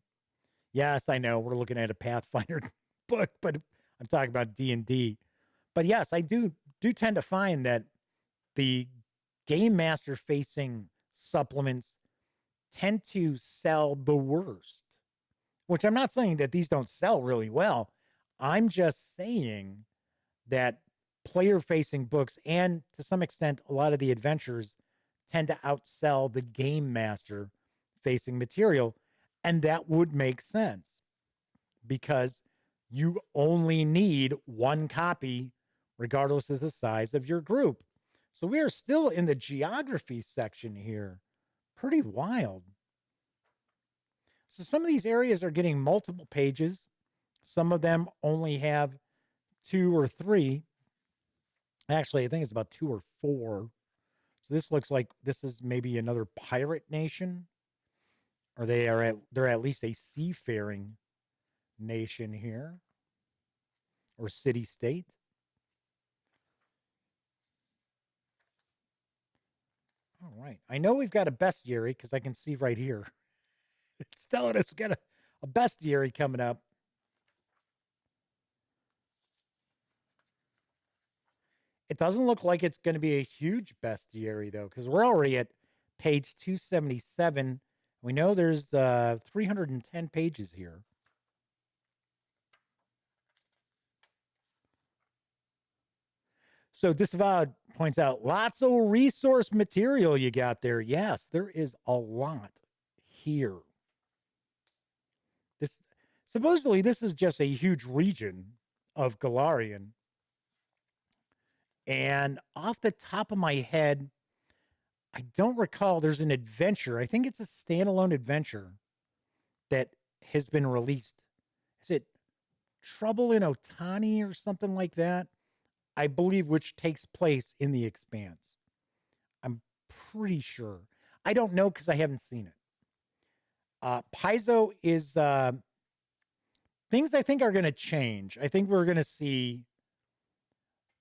Yes, I know we're looking at a Pathfinder book, but I'm talking about D&D. But yes, I do tend to find that the game master facing supplements tend to sell the worst, which I'm not saying that these don't sell really well. I'm just saying that player facing books, and to some extent, a lot of the adventures tend to outsell the game master facing material. And that would make sense because you only need one copy, regardless of the size of your group. So we are still in the geography section here. Pretty wild. So some of these areas are getting multiple pages. Some of them only have 2 or 3. Actually, I think it's about 2 or 4. So this looks like this is maybe another pirate nation, or they're at least a seafaring nation here, or city state. All right. I know we've got a bestiary because I can see right here. It's telling us we've got a bestiary coming up. It doesn't look like it's going to be a huge bestiary, though, because we're already at page 277. We know there's 310 pages here. So Disavowed points out, lots of resource material you got there. Yes, there is a lot here. Supposedly, this is just a huge region of Galarian. And off the top of my head, I don't recall. There's an adventure. I think it's a standalone adventure that has been released. Is it Trouble in Otani or something like that? I believe, which takes place in the Expanse. I'm pretty sure. I don't know because I haven't seen it. Paizo is things I think are going to change. I think we're going to see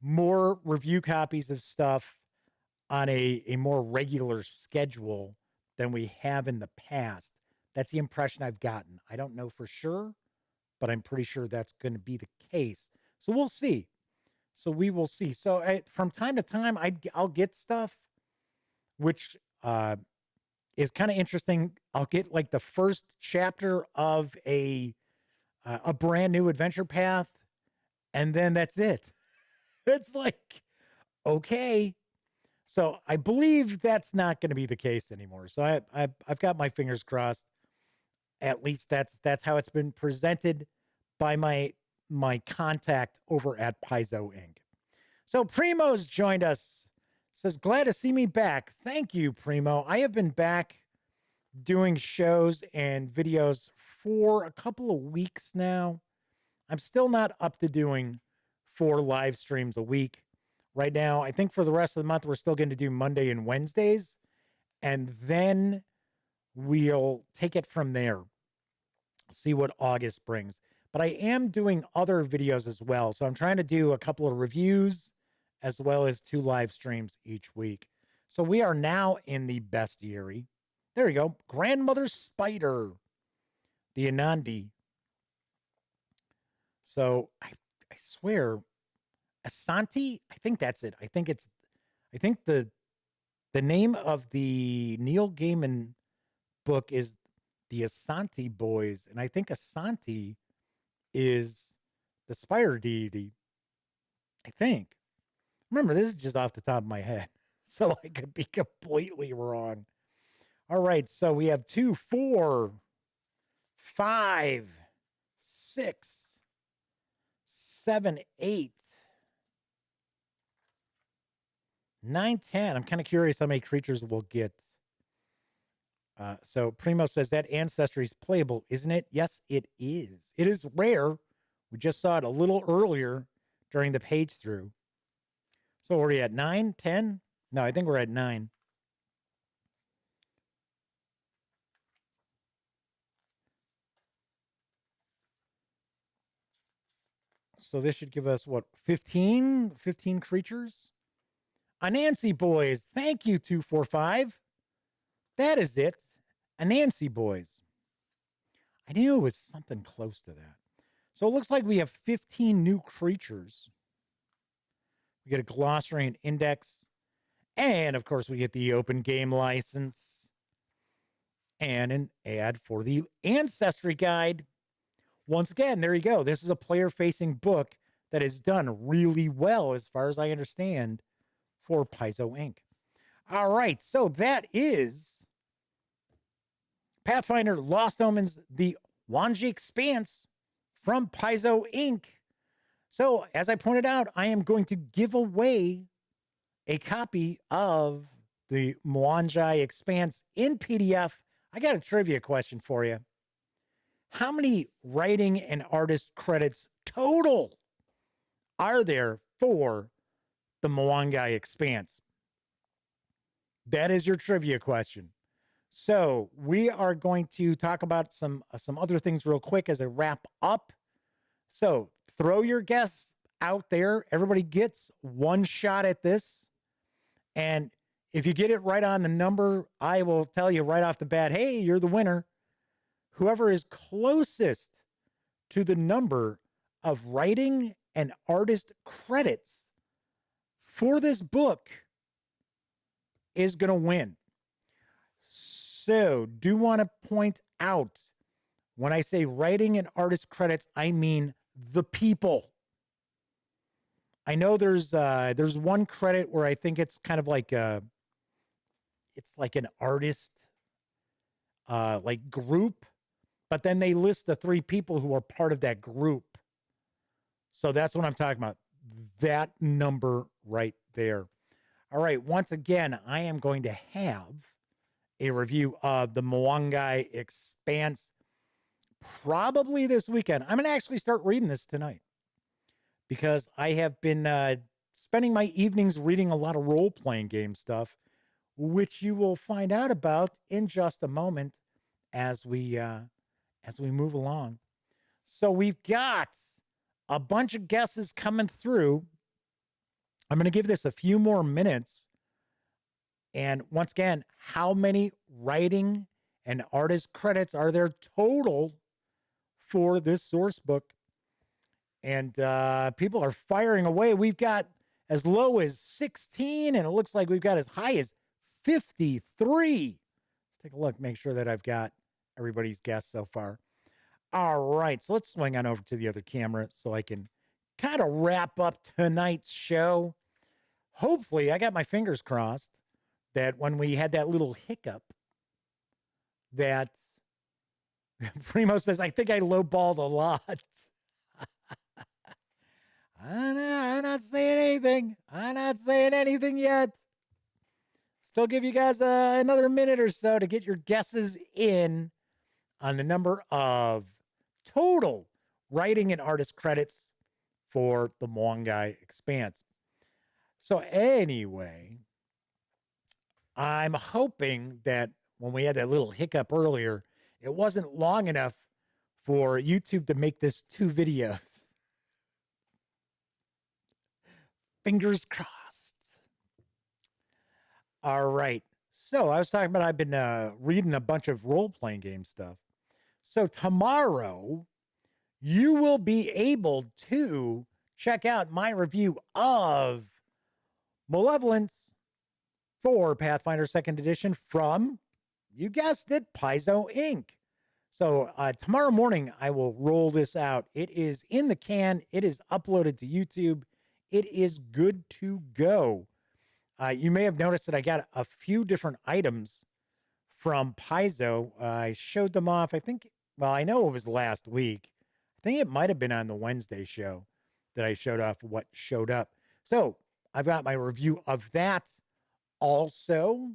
more review copies of stuff on a more regular schedule than we have in the past. That's the impression I've gotten. I don't know for sure, but I'm pretty sure that's going to be the case. So we'll see. So we will see. So from time to time, I'll get stuff, which is kind of interesting. I'll get like the first chapter of a brand new adventure path, and then that's it. It's like, okay. So I believe that's not going to be the case anymore. So I've got my fingers crossed. At least that's how it's been presented by my contact over at Paizo Inc. So Primo's joined us. Says, glad to see me back. Thank you, Primo. I have been back doing shows and videos for a couple of weeks now. I'm still not up to doing 4 live streams a week. Right now, I think for the rest of the month, we're still going to do Monday and Wednesdays. And then we'll take it from there. See what August brings. But I am doing other videos as well. So I'm trying to do a couple of reviews as well as 2 live streams each week. So we are now in the bestiary. There you go. Grandmother Spider. The Anandi. So I swear, Asante, I think that's it. I think the name of the Neil Gaiman book is The Asante Boys. And I think Asante is the spider deity. I think. Remember, this is just off the top of my head, so I could be completely wrong. All right, so we have 2, 4, 5, 6, 7, 8, 9, 10. I'm kind of curious how many creatures we'll get. So Primo says that Ancestry is playable, isn't it? Yes, it is. It is rare. We just saw it a little earlier during the page through. So are we at 9, 10? No, I think we're at 9. So this should give us, what, 15? 15 creatures? Anansi Boys. Thank you, 245. That is it. Anansi Boys. I knew it was something close to that. So it looks like we have 15 new creatures. We get a glossary and index. And, of course, we get the open game license. And an ad for the Ancestry Guide. Once again, there you go. This is a player-facing book that is done really well, as far as I understand, for Paizo Inc. All right, so that is Pathfinder Lost Omens, the Mwangi Expanse from Paizo Inc. So, as I pointed out, I am going to give away a copy of the Mwangi Expanse in PDF. I got a trivia question for you. How many writing and artist credits total are there for the Mwangi Expanse? That is your trivia question. So we are going to talk about some other things real quick as I wrap up. So throw your guess out there. Everybody gets one shot at this. And if you get it right on the number, I will tell you right off the bat, hey, you're the winner. Whoever is closest to the number of writing and artist credits for this book is going to win. So, do want to point out when I say writing and artist credits, I mean the people. I know there's one credit where I think it's kind of like it's like an artist like group, but then they list the 3 people who are part of that group. So that's what I'm talking about. That number right there. All right, once again, I am going to have a review of the Mwangi Expanse probably this weekend. I'm going to actually start reading this tonight because I have been spending my evenings reading a lot of role-playing game stuff, which you will find out about in just a moment as we move along. So we've got a bunch of guesses coming through. I'm going to give this a few more minutes. And once again, how many writing and artist credits are there total for this source book? And people are firing away. We've got as low as 16, and it looks like we've got as high as 53. Let's take a look, make sure that I've got everybody's guess so far. All right, so let's swing on over to the other camera so I can kind of wrap up tonight's show. Hopefully, I got my fingers crossed that when we had that little hiccup, that Primo says, I think I lowballed a lot. I'm not saying anything. I'm not saying anything yet. Still give you guys another minute or so to get your guesses in on the number of total writing and artist credits for the Mwangi Expanse. So anyway, I'm hoping that when we had that little hiccup earlier, it wasn't long enough for YouTube to make this 2 videos. Fingers crossed. All right. So I was talking about I've been reading a bunch of role-playing game stuff. So tomorrow, you will be able to check out my review of Malevolence for Pathfinder 2nd Edition from, you guessed it, Paizo Inc. So tomorrow morning, I will roll this out. It is in the can. It is uploaded to YouTube. It is good to go. You may have noticed that I got a few different items from Paizo. I showed them off, I think, well, I know it was last week. I think it might have been on the Wednesday show that I showed off what showed up. So I've got my review of that also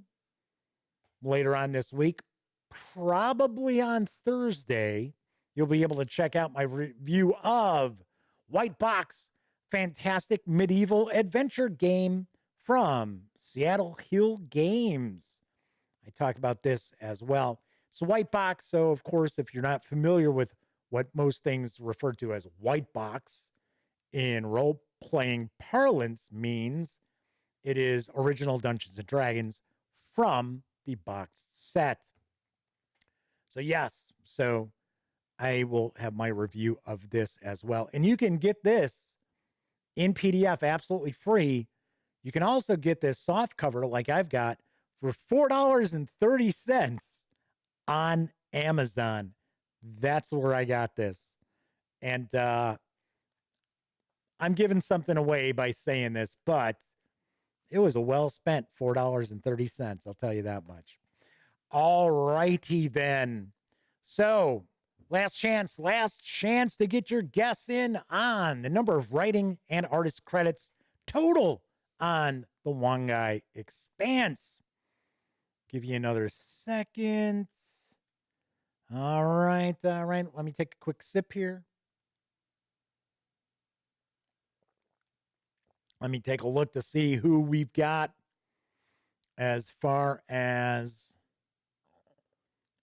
later on this week. Probably on Thursday, you'll be able to check out my review of White Box, fantastic medieval adventure game from Seattle Hill Games. I talk about this as well. So White Box, so of course, if you're not familiar with what most things refer to as White Box in role-playing parlance means, it is original Dungeons & Dragons from the box set. So yes, so I will have my review of this as well. And you can get this in PDF absolutely free. You can also get this soft cover like I've got for $4.30 on Amazon. That's where I got this. And I'm giving something away by saying this, but It was a well spent $4.30. I'll tell you that much. All righty then. So, last chance to get your guess in on the number of writing and artist credits total on the Mwangi Expanse. Give you another second. All right. Let me take a quick sip here. Let me take a look to see who we've got as far as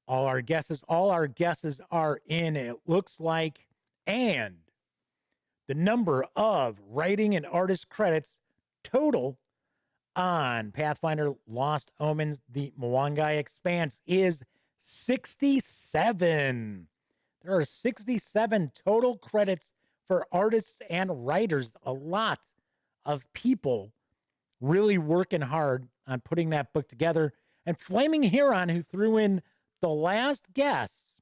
all our guesses. All our guesses are in, it looks like, and the number of writing and artist credits total on Pathfinder Lost Omens, the Mwangi Expanse, is 67. There are 67 total credits for artists and writers. A lot of people really working hard on putting that book together. And Flaming Huron, who threw in the last guess,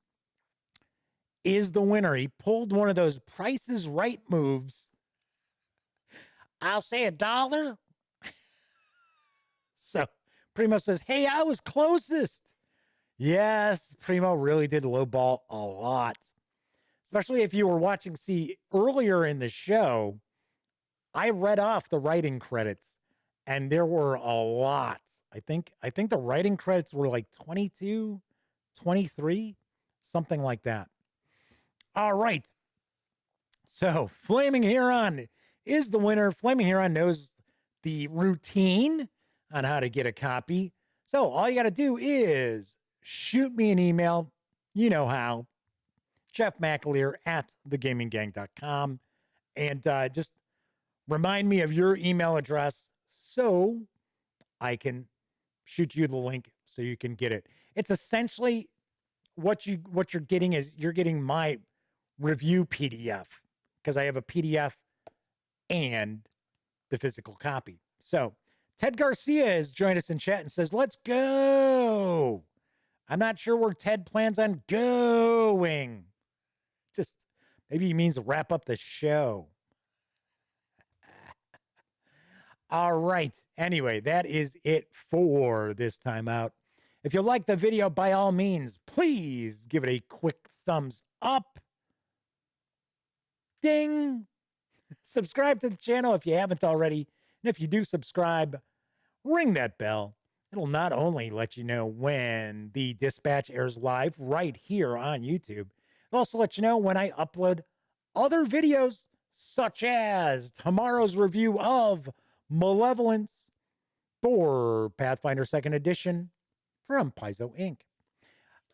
is the winner. He pulled one of those Price is Right moves. I'll say $1. So Primo says, hey, I was closest. Yes, Primo really did lowball a lot. Especially if you were watching, see, earlier in the show, I read off the writing credits, and there were a lot. I think the writing credits were like 22, 23, something like that. All right. So Flaming Huron is the winner. Flaming Huron knows the routine on how to get a copy. So all you got to do is shoot me an email. You know how. Jeff McAleer at thegaminggang.com. And just remind me of your email address so I can shoot you the link so you can get it. It's essentially what you're getting is you're getting my review PDF, because I have a PDF and the physical copy. So Ted Garcia has joined us in chat and says, let's go. I'm not sure where Ted plans on going. Just maybe he means to wrap up the show. All right. Anyway, that is it for this time out. If you like the video, by all means, please give it a quick thumbs up. Ding. Subscribe to the channel if you haven't already. And if you do subscribe, ring that bell. It'll not only let you know when the dispatch airs live right here on YouTube, it'll also let you know when I upload other videos, such as tomorrow's review of Malevolence for Pathfinder 2nd Edition from Paizo Inc.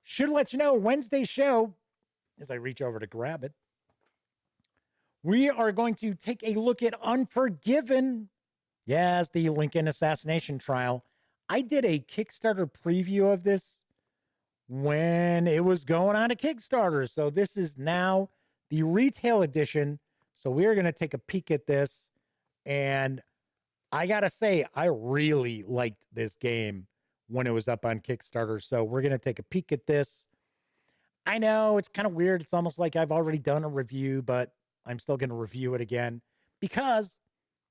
Should let you know Wednesday's show, as I reach over to grab it, we are going to take a look at Unforgiven. Yes, the Lincoln assassination trial. I did a Kickstarter preview of this when it was going on a Kickstarter. So this is now the retail edition. So we're going to take a peek at this. And I got to say, I really liked this game when it was up on Kickstarter. So we're going to take a peek at this. I know it's kind of weird. It's almost like I've already done a review, but I'm still going to review it again because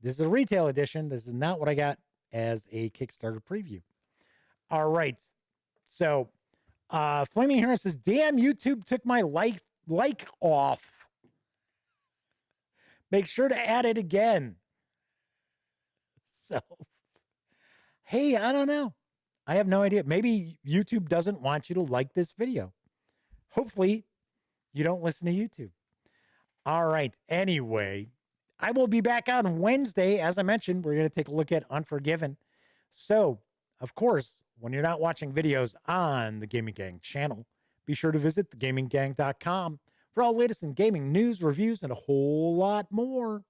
this is a retail edition. This is not what I got as a Kickstarter preview. All right. So Flaming Huron says, damn, YouTube took my like off. Make sure to add it again. So, hey, I don't know. I have no idea. Maybe YouTube doesn't want you to like this video. Hopefully, you don't listen to YouTube. All right. Anyway, I will be back on Wednesday. As I mentioned, we're going to take a look at Unforgiven. So, of course, when you're not watching videos on the Gaming Gang channel, be sure to visit thegaminggang.com for all latest in gaming news, reviews, and a whole lot more.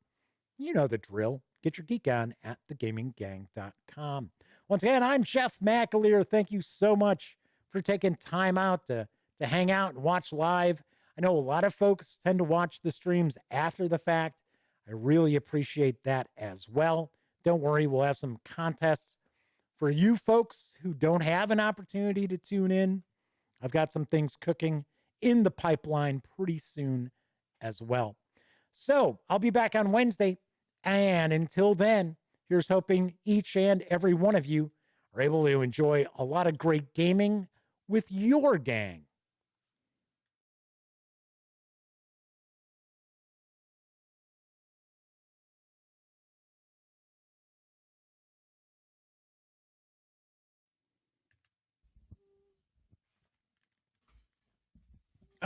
You know the drill. Get your geek on at thegaminggang.com. Once again, I'm Jeff McAleer. Thank you so much for taking time out to hang out and watch live. I know a lot of folks tend to watch the streams after the fact. I really appreciate that as well. Don't worry, we'll have some contests for you folks who don't have an opportunity to tune in. I've got some things cooking in the pipeline pretty soon as well. So I'll be back on Wednesday. And until then, Here's hoping each and every one of you are able to enjoy a lot of great gaming with your gang.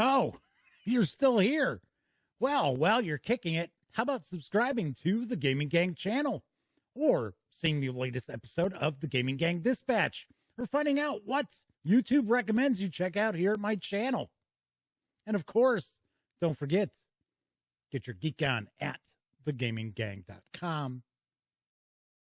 Oh, you're still here. Well, while you're kicking it, how about subscribing to the Gaming Gang channel? Or seeing the latest episode of the Gaming Gang Dispatch? Or finding out what YouTube recommends you check out here at my channel? And of course, don't forget, get your geek on at thegaminggang.com.